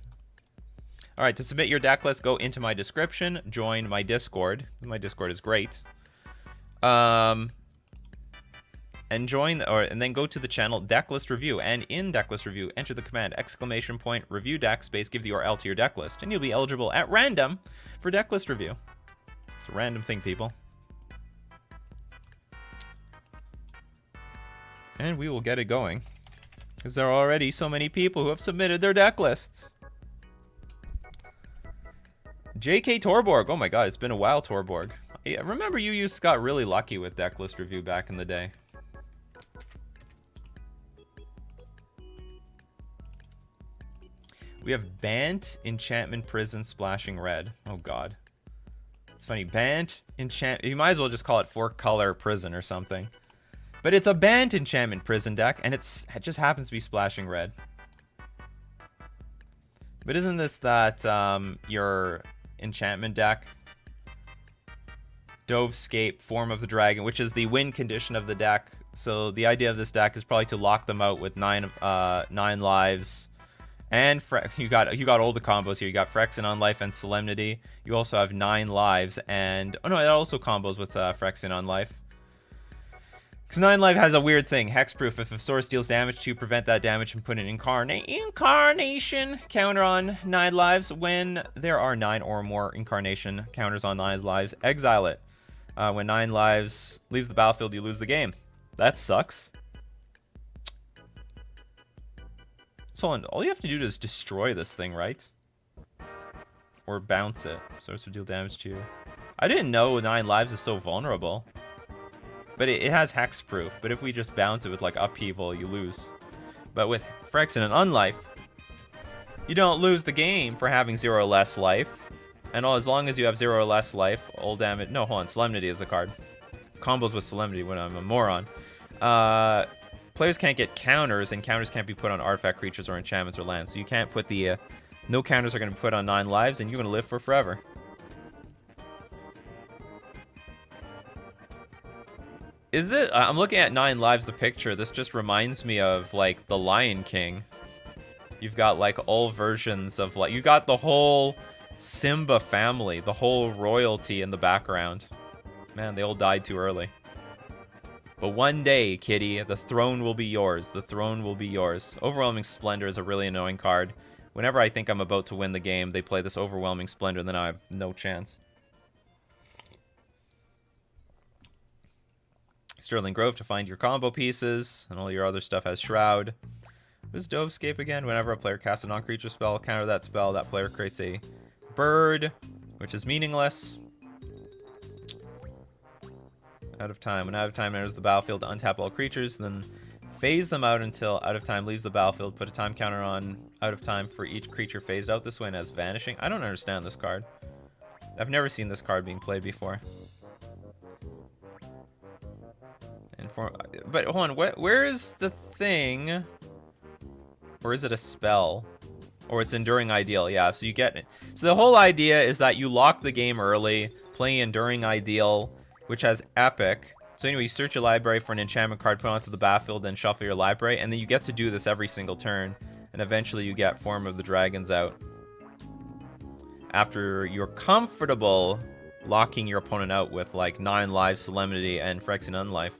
All right, to submit your deck list, go into my description, join my Discord. My Discord is great. And join, and then go to the channel Decklist Review, and in Decklist Review, enter the command !review deck space, give the URL to your deck list, and you'll be eligible at random for Decklist Review. It's a random thing, people. And we will get it going, because there are already so many people who have submitted their deck lists. JK Torborg. Oh my god, it's been a while, Torborg. I remember you got really lucky with Decklist Review back in the day. We have Bant, Enchantment Prison, Splashing Red. Oh god. It's funny. Bant, Enchant... You might as well just call it 4-color Prison or something. But it's a Bant Enchantment Prison deck, and it just happens to be Splashing Red. But isn't this that your enchantment deck? Dovescape, Form of the Dragon, which is the win condition of the deck. So the idea of this deck is probably to lock them out with 9 lives. And you got all the combos here. You got Phyrexian Unlife and Solemnity. You also have 9 lives, and oh no, it also combos with Phyrexian Unlife. Because 9 life has a weird thing. Hexproof. If a source deals damage to prevent that damage and put an incarnation counter on 9 lives. When there are 9 or more incarnation counters on 9 lives, exile it. When 9 lives leaves the battlefield, you lose the game. That sucks. So all you have to do is destroy this thing, right? Or bounce it. Source would deal damage to you. I didn't know 9 lives is so vulnerable. But it has hexproof. But if we just bounce it with like upheaval, you lose. But with Phyrexian and Unlife, you don't lose the game for having 0 or less life. And as long as you have 0 or less life, all damage... No, hold on. Solemnity is the card. Combos with Solemnity when I'm a moron. Players can't get counters, and counters can't be put on artifact creatures or enchantments or lands. So you can't put the... no counters are going to be put on 9 lives, and you're going to live for forever. Is this... I'm looking at 9 lives, the picture. This just reminds me of, like, The Lion King. You've got, like, all versions of, like... You got the whole Simba family, the whole royalty in the background. Man, they all died too early. But one day, kitty, the throne will be yours. The throne will be yours. Overwhelming Splendor is a really annoying card. Whenever I think I'm about to win the game, they play this Overwhelming Splendor, and then I have no chance. Sterling Grove to find your combo pieces, and all your other stuff has Shroud. What is Dovescape again? Whenever a player casts a non-creature spell, counter that spell, that player creates a bird, which is meaningless. Out of time. When out of time enters the battlefield, untap all creatures, then phase them out until out of time leaves the battlefield. Put a time counter on out of time for each creature phased out this way and as vanishing. I don't understand this card. I've never seen this card being played before. But hold on, where is the thing? Or is it a spell? Or it's Enduring Ideal, yeah, so you get it. So the whole idea is that you lock the game early, play Enduring Ideal, which has Epic. So anyway, you search your library for an enchantment card, put it onto the battlefield, then shuffle your library, and then you get to do this every single turn. And eventually you get Form of the Dragons out. After you're comfortable locking your opponent out with like 9 lives, Solemnity, and Phyrexian Unlife.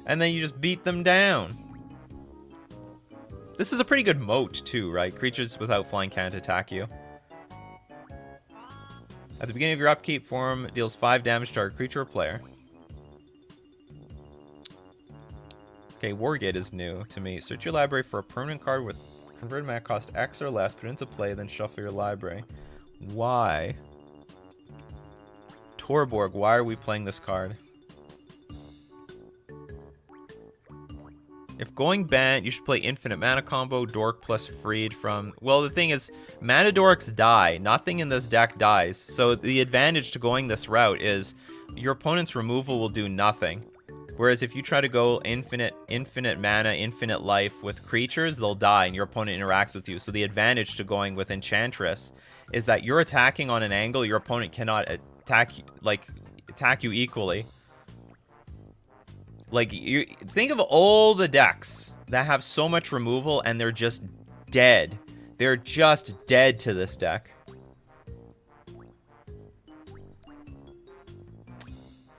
And then you just beat them down. This is a pretty good moat too, right? Creatures without flying can't attack you. At the beginning of your upkeep, Form deals 5 damage to our creature or player. Okay, Wargate is new to me. Search your library for a permanent card with converted mana cost X or less, put it into play, then shuffle your library. Why? Torborg, why are we playing this card? If going banned, you should play Infinite Mana Combo, Dork plus Freed from... Well, the thing is, Mana Dorks die. Nothing in this deck dies. So the advantage to going this route is your opponent's removal will do nothing. Whereas if you try to go infinite mana, infinite life with creatures, they'll die and your opponent interacts with you. So the advantage to going with Enchantress is that you're attacking on an angle your opponent cannot attack you equally. Like, you think of all the decks that have so much removal and they're just dead. They're just dead to this deck.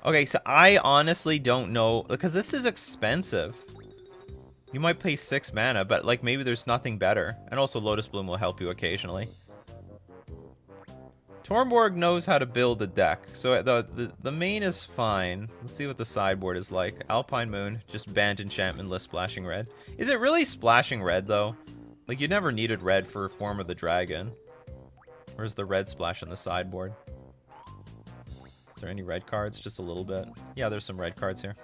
Okay, so I honestly don't know, because this is expensive. You might pay 6 mana, but like maybe there's nothing better. And also Lotus Bloom will help you occasionally. Torborg knows how to build a deck, so the main is fine. Let's see what the sideboard is like. Alpine Moon, just banned enchantment list splashing red. Is it really splashing red, though? Like, you never needed red for Form of the Dragon. Where's the red splash on the sideboard? Is there any red cards? Just a little bit. Yeah, there's some red cards here.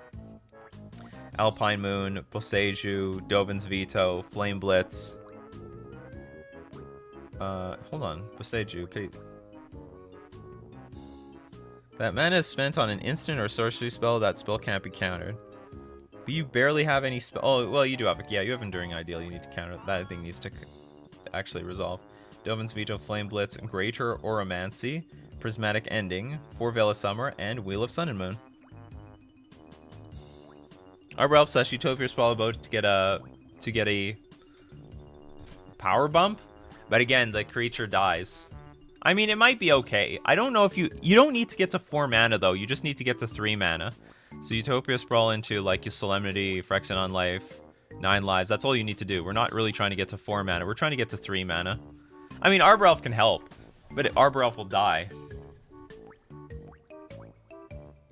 Alpine Moon, Boseiju, Dovin's Veto, Flame Blitz. Hold on. Boseiju, that mana is spent on an instant or sorcery spell. That spell can't be countered. But you barely have any spell. Oh, well, you do have. Yeah, you have Enduring Ideal. You need to counter. That thing needs to actually resolve. Dovin's Veto, Flame Blitz, Greater Oromancy, Prismatic Ending, 4 Veil of Summer, and Wheel of Sun and Moon. Arbor Elf says Utopia Swallowboat to get a power bump, but again, the creature dies. I mean, it might be okay. I don't know if you don't need to get to 4 mana, though. You just need to get to 3 mana. So Utopia Sprawl into, like, your Solemnity, Phyrexian on Life, 9 lives. That's all you need to do. We're not really trying to get to 4 mana. We're trying to get to 3 mana. I mean, Arbor Elf can help, but Arbor Elf will die.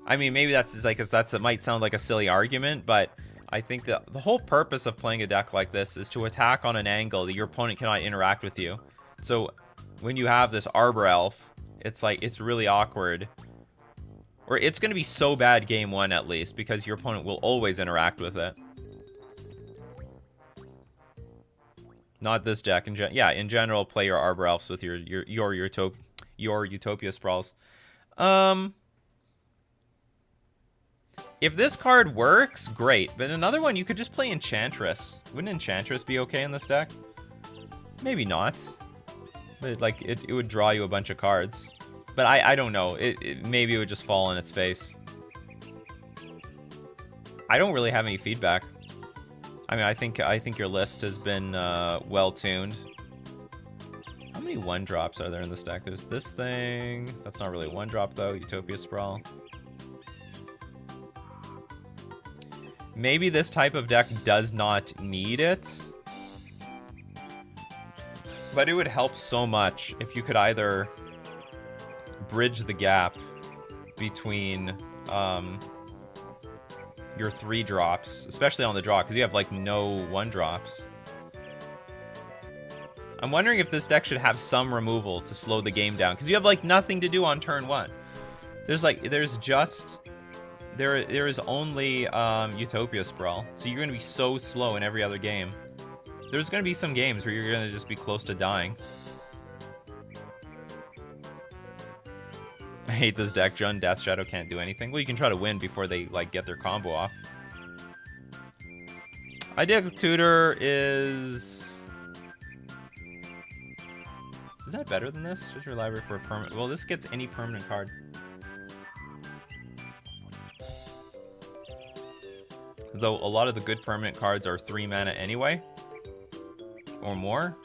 I mean, maybe it might sound like a silly argument, but I think that the whole purpose of playing a deck like this is to attack on an angle that your opponent cannot interact with you. So when you have this Arbor Elf, it's like, it's really awkward. Or it's going to be so bad game 1 at least, because your opponent will always interact with it. Not this deck. In general, play your Arbor Elves with your Utopia Sprawls. If this card works, great. But another one, you could just play Enchantress. Wouldn't Enchantress be okay in this deck? Maybe not. But like, it would draw you a bunch of cards. But I don't know. Maybe it would just fall on its face. I don't really have any feedback. I mean, I think your list has been well-tuned. How many 1-drops are there in this deck? There's this thing. That's not really a 1-drop, though. Utopia Sprawl. Maybe this type of deck does not need it. But it would help so much if you could either bridge the gap between your 3-drops, especially on the draw, because you have like no 1-drops. I'm wondering if this deck should have some removal to slow the game down, because you have like nothing to do on turn 1. There is only Utopia Sprawl, so you're going to be so slow in every other game. There's going to be some games where you're going to just be close to dying. I hate this deck. Jund Death Shadow can't do anything. Well, you can try to win before they like get their combo off. Idyllic Tutor is that better than this? Just your library for a permanent. Well, this gets any permanent card. Though a lot of the good permanent cards are 3 mana anyway. Or more.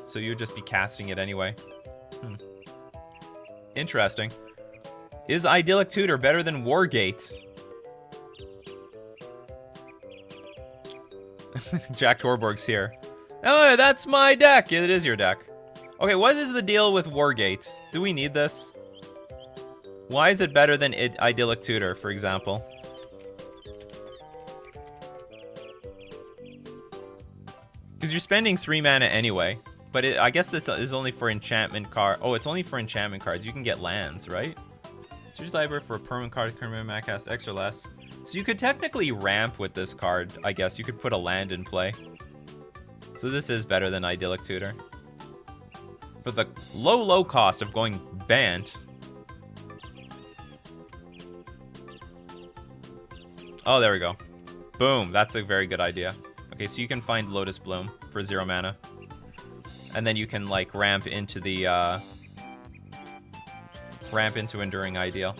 So you'd just be casting it anyway. Interesting. Is Idyllic Tutor better than Wargate? Jack Torborg's here. Oh, that's my deck. It is your deck. Okay, what is the deal with Wargate? Do we need this? Why is it better than Idyllic Tutor, for example? Because you're spending 3 mana anyway. But I guess this is only for enchantment card. Oh, it's only for enchantment cards. You can get lands, right? Choose library for a permanent card. Current mana cast extra less. So you could technically ramp with this card, I guess. You could put a land in play. So this is better than Idyllic Tutor. For the low cost of going Bant. Oh, there we go. Boom. That's a very good idea. Okay, so you can find Lotus Bloom for 0 mana. And then you can, like, ramp into the, ramp into Enduring Ideal.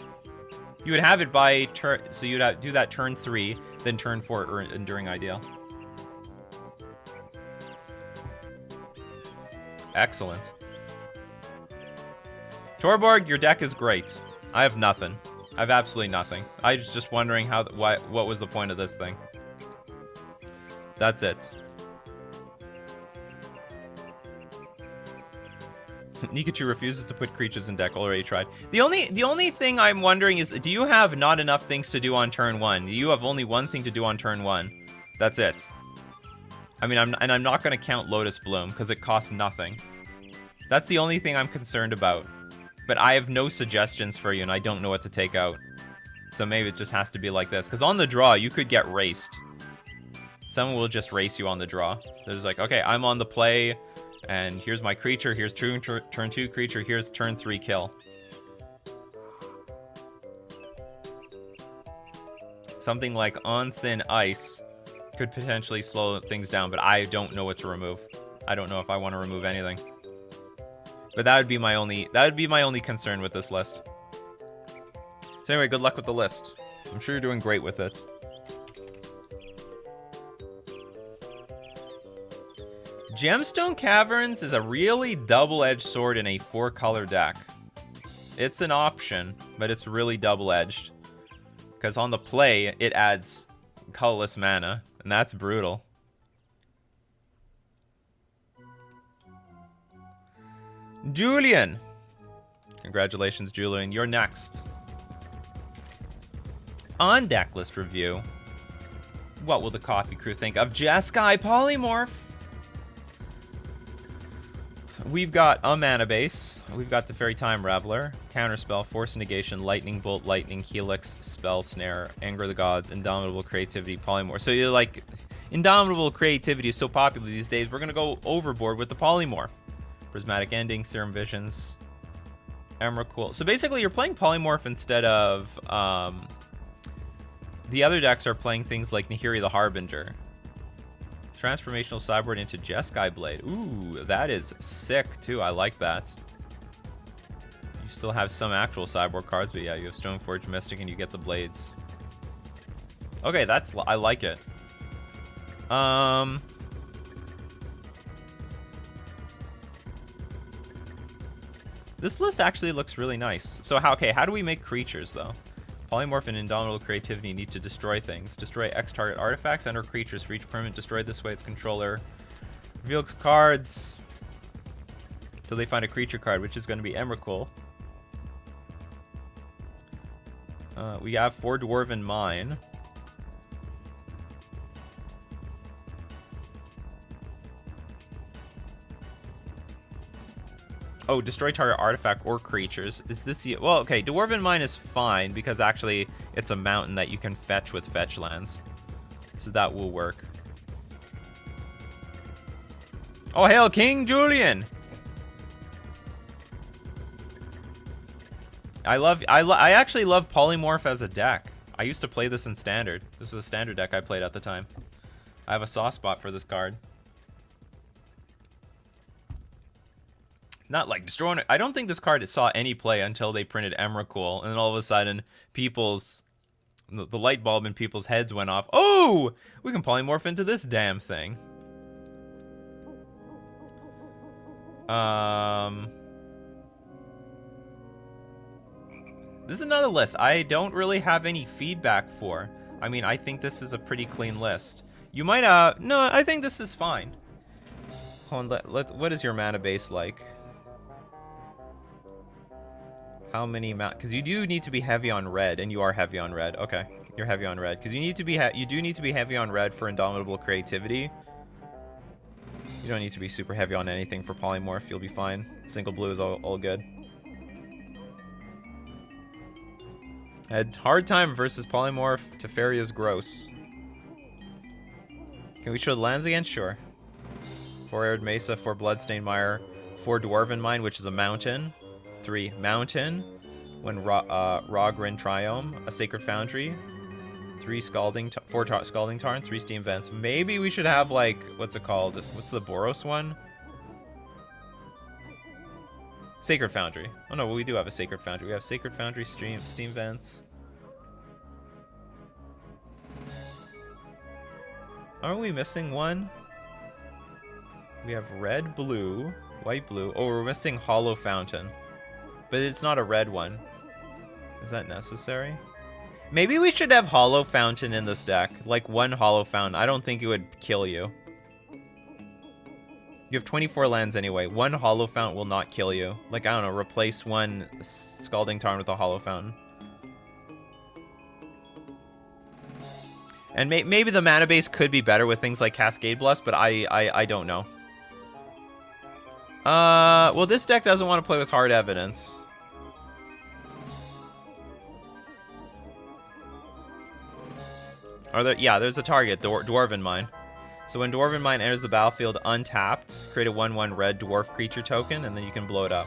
You would have it by turn... So you'd do that turn 3, then turn 4 Enduring Ideal. Excellent. Torborg, your deck is great. I have nothing. I have absolutely nothing. I was just wondering what was the point of this thing. That's it. Nikachu refuses to put creatures in deck. Already tried. The only thing I'm wondering is, do you have not enough things to do on turn 1? You have only one thing to do on turn 1. That's it. I mean, I'm not going to count Lotus Bloom because it costs nothing. That's the only thing I'm concerned about. But I have no suggestions for you, and I don't know what to take out. So maybe it just has to be like this. Because on the draw, you could get raced. Someone will just race you on the draw. There's like, okay, I'm on the play, and here's my creature, here's turn 2 creature, here's turn 3 kill. Something like On Thin Ice could potentially slow things down, but I don't know what to remove. I don't know if I want to remove anything. But that would be my only concern with this list. So anyway, good luck with the list. I'm sure you're doing great with it. Gemstone Caverns is a really double-edged sword in a 4-color deck. It's an option, but it's really double-edged. Because on the play, it adds colorless mana, and that's brutal. Julian! Congratulations, Julian. You're next. On Decklist review, what will the coffee crew think of Jeskai Polymorph? We've got a mana base. We've got the Fairy Time Reveler, Counterspell, Force Negation, Lightning Bolt, Lightning, Helix, Spell Snare, Anger the Gods, Indomitable Creativity, Polymorph. So you're like, Indomitable Creativity is so popular these days, we're going to go overboard with the Polymorph. Prismatic Ending, Serum Visions, Emrakul. So basically you're playing Polymorph instead of... the other decks are playing things like Nahiri the Harbinger. Transformational Sideboard into Jeskai Blade. Ooh, that is sick, too. I like that. You still have some actual sideboard cards, but yeah, you have Stoneforge Mystic and you get the blades. Okay, I like it. This list actually looks really nice. So how do we make creatures, though? Polymorph and Indomitable Creativity need to destroy things. Destroy X target artifacts and/or creatures for each permanent destroyed this way. Its controller reveal cards until they find a creature card, which is going to be Emrakul. We have 4 Dwarven Mine. Oh, destroy target artifact or creatures. Is this the... Well, okay, Dwarven Mine is fine because actually it's a mountain that you can fetch with fetch lands. So that will work. Oh, hail King Julian! I actually love Polymorph as a deck. I used to play this in Standard. This was a Standard deck I played at the time. I have a soft spot for this card. Not like destroying it. I don't think this card saw any play until they printed Emrakul, and then all of a sudden, the light bulb in people's heads went off. Oh, we can polymorph into this damn thing. This is another list I don't really have any feedback for. I mean, I think this is a pretty clean list. You might no, I think this is fine. Hold on, what is your mana base like? How many because you do need to be heavy on red, and you are heavy on red. Okay, you're heavy on red because you need to be you do need to be heavy on red for Indomitable Creativity. You don't need to be super heavy on anything for polymorph. You'll be fine. Single blue is all good. Had hard time versus polymorph. Teferi is gross. Can we show the lands again? Sure. 4 Arid Mesa, 4 Bloodstained Mire, 4 Dwarven Mine, which is a mountain. 3 Mountain, 1 Rogrin Triome, a Sacred Foundry, 4 Scalding Tarn, 3 Steam Vents. Maybe we should have, like, what's it called? What's the Boros one? Sacred Foundry. Oh no, we do have a Sacred Foundry. We have Sacred Foundry, Steam Vents. Aren't we missing one? We have red, blue, white, blue. Oh, we're missing Hollow Fountain. But it's not a red one. Is that necessary? Maybe we should have Hollow Fountain in this deck. Like 1 Hollow Fountain. I don't think it would kill you. You have 24 lands anyway. 1 Hollow Fountain will not kill you. Like, I don't know, replace 1 Scalding Tarn with a Hollow Fountain. And maybe the mana base could be better with things like Cascade Blast, but I don't know. Well, this deck doesn't want to play with Hard Evidence. Yeah, there's a target, Dwarven Mine. So when Dwarven Mine enters the battlefield untapped, create a 1/1 red dwarf creature token, and then you can blow it up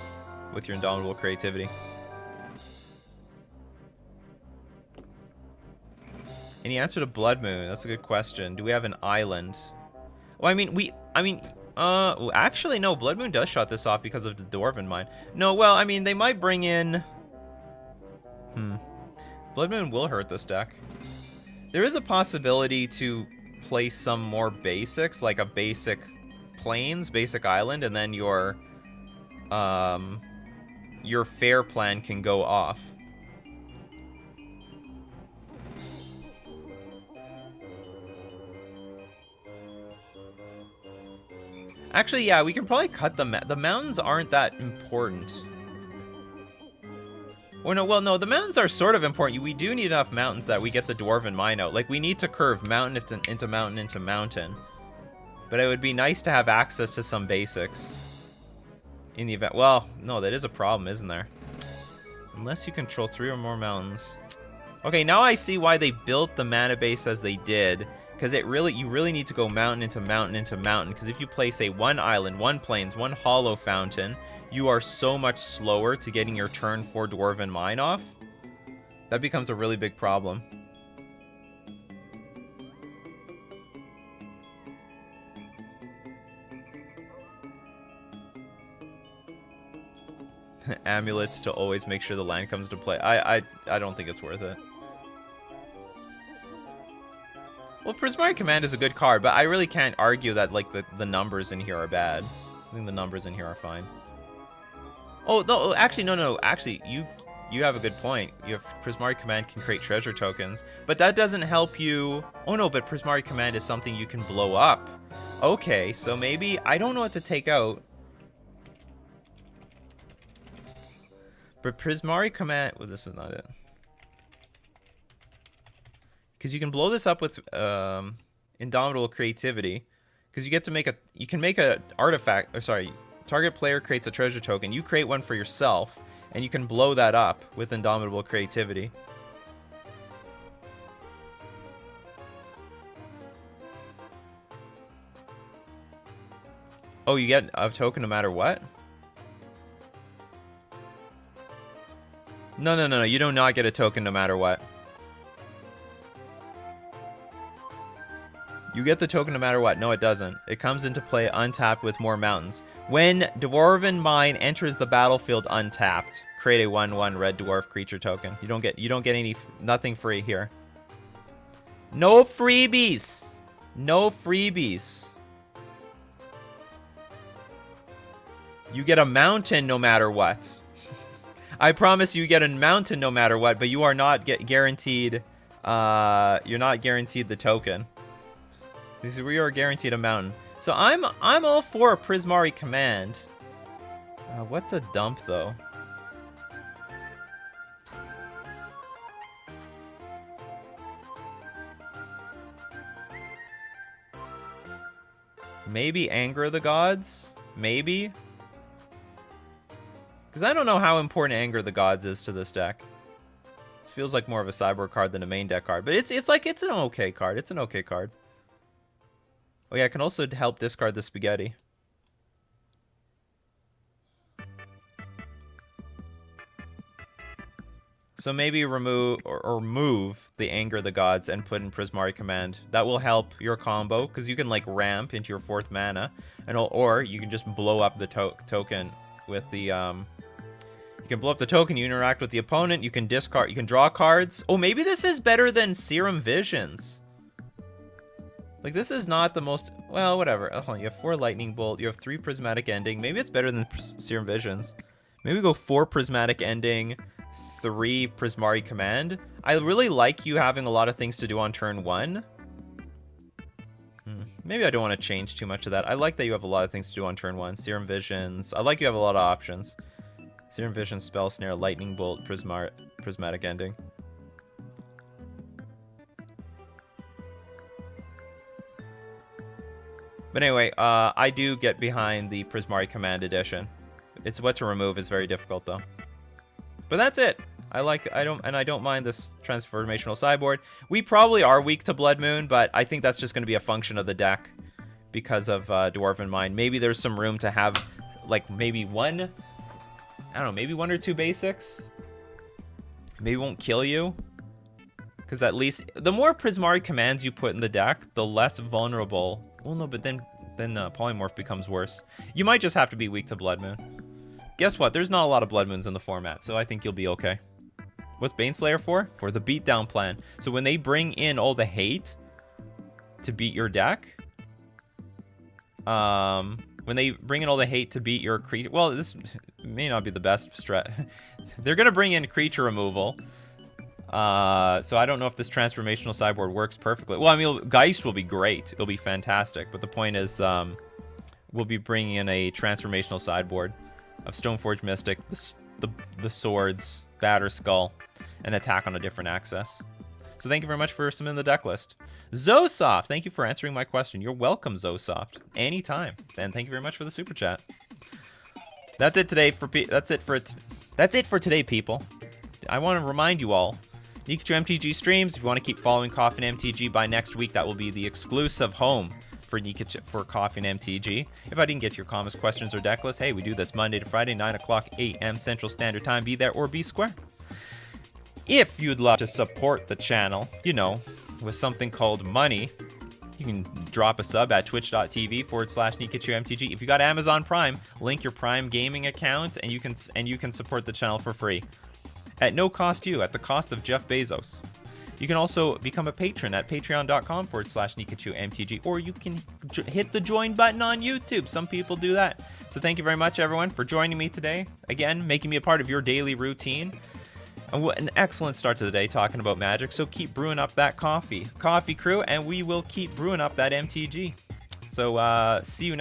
with your Indomitable Creativity. Any answer to Blood Moon? That's a good question. Do we have an island? Well, actually, no. Blood Moon does shut this off because of the Dwarven Mine. No, well, I mean, they might bring in... Blood Moon will hurt this deck. There is a possibility to play some more basics, like a basic plains, basic island, and then your fair plan can go off. Actually, yeah, we can probably cut the mountains aren't that important. Well, no, the mountains are sort of important. We do need enough mountains that we get the Dwarven Mine out. Like, we need to curve mountain into mountain into mountain. But it would be nice to have access to some basics. In the event... Well, no, that is a problem, isn't there? Unless you control 3 or more mountains. Okay, now I see why they built the mana base as they did. Because you really need to go mountain into mountain into mountain. Because if you play, say, 1 island, 1 plains, 1 hollow fountain, you are so much slower to getting your turn 4 Dwarven Mine off. That becomes a really big problem. Amulets to always make sure the land comes to play. I don't think it's worth it. Well, Prismari Command is a good card, but I really can't argue that, like, the numbers in here are bad. I think the numbers in here are fine. Oh, no, actually, no. Actually, you have a good point. You have Prismari Command can create treasure tokens, but that doesn't help you... Oh, no, but Prismari Command is something you can blow up. Okay, so maybe... I don't know what to take out. But Prismari Command... Well, this is not it. Because you can blow this up with Indomitable Creativity. Because you get to make a... You can make a artifact... Or sorry, target player creates a treasure token. You create one for yourself, and you can blow that up with Indomitable Creativity. Oh, you get a token no matter what? No. You do not get a token no matter what. You get the token no matter what. No, it doesn't. It comes into play untapped with more mountains. When Dwarven Mine enters the battlefield untapped, create a 1/1 red dwarf creature token. You don't get nothing free here. No freebies. No freebies. You get a mountain no matter what. I promise you get a mountain no matter what, but you are not guaranteed. You're not guaranteed the token. We are guaranteed a mountain. So I'm all for a Prismari Command. What to dump though? Maybe Anger the Gods? Maybe? Because I don't know how important Anger the Gods is to this deck. It feels like more of a sideboard card than a main deck card. But it's an okay card. It's an okay card. Oh yeah, it can also help discard the Spaghetti. So maybe remove or move the Anger the Gods and put in Prismari Command. That will help your combo because you can like ramp into your 4th mana, and or you can just blow up the token with the You can blow up the token. You interact with the opponent. You can discard. You can draw cards. Oh, maybe this is better than Serum Visions. Like this is not the most well, whatever. Oh, you have 4 Lightning Bolt. You have 3 Prismatic Ending. Maybe it's better than Serum Visions. Maybe go 4 Prismatic Ending. 3 Prismari Command. I really like you having a lot of things to do on turn 1. Maybe I don't want to change too much of that. I like that you have a lot of things to do on turn 1. Serum Visions. I like you have a lot of options. Serum Vision, Spell Snare, Lightning Bolt, Prismatic Ending. But anyway, I do get behind the Prismari Command edition. It's what to remove is very difficult though. But that's it. I don't mind this transformational sideboard. We probably are weak to Blood Moon, but I think that's just going to be a function of the deck because of Dwarven Mine. Maybe there's some room to have like maybe one, I don't know, maybe 1 or 2 basics. Maybe won't kill you. Because at least the more Prismari commands you put in the deck, the less vulnerable. Well, no, but then Polymorph becomes worse. You might just have to be weak to Blood Moon. Guess what? There's not a lot of Blood Moons in the format, so I think you'll be okay. What's Baneslayer for? For the beatdown plan. So when they bring in all the hate to beat your deck, when they bring in all the hate to beat your creature, well, this may not be the best strat. They're gonna bring in creature removal. So I don't know if this transformational sideboard works perfectly. Well, I mean, Geist will be great. It'll be fantastic. But the point is, we'll be bringing in a transformational sideboard of Stoneforge Mystic, the swords, Batter Skull, and attack on a different access. So thank you very much for submitting the deck list. Zosoft, thank you for answering my question. You're welcome, Zosoft. Anytime. And thank you very much for the super chat. That's it today that's it for today, people. I want to remind you all, Nikachu MTG streams. If you want to keep following Coffee and MTG, by next week, that will be the exclusive home for Nikachu for Coffee and MTG. If I didn't get your comments, questions, or deck list, hey, we do this Monday to Friday, 9 o'clock a.m. Central Standard Time. Be there or be square. If you'd love to support the channel, you know, with something called money, you can drop a sub at twitch.tv/NikachuMTG. If you got Amazon Prime, link your Prime Gaming account, and you can support the channel for free. At no cost to you, at the cost of Jeff Bezos. You can also become a patron at patreon.com/NikachuMTG, or you can hit the join button on YouTube. Some people do that. So thank you very much, everyone, for joining me today. Again, making me a part of your daily routine. And what an excellent start to the day talking about Magic. So keep brewing up that coffee crew, and we will keep brewing up that MTG. So see you next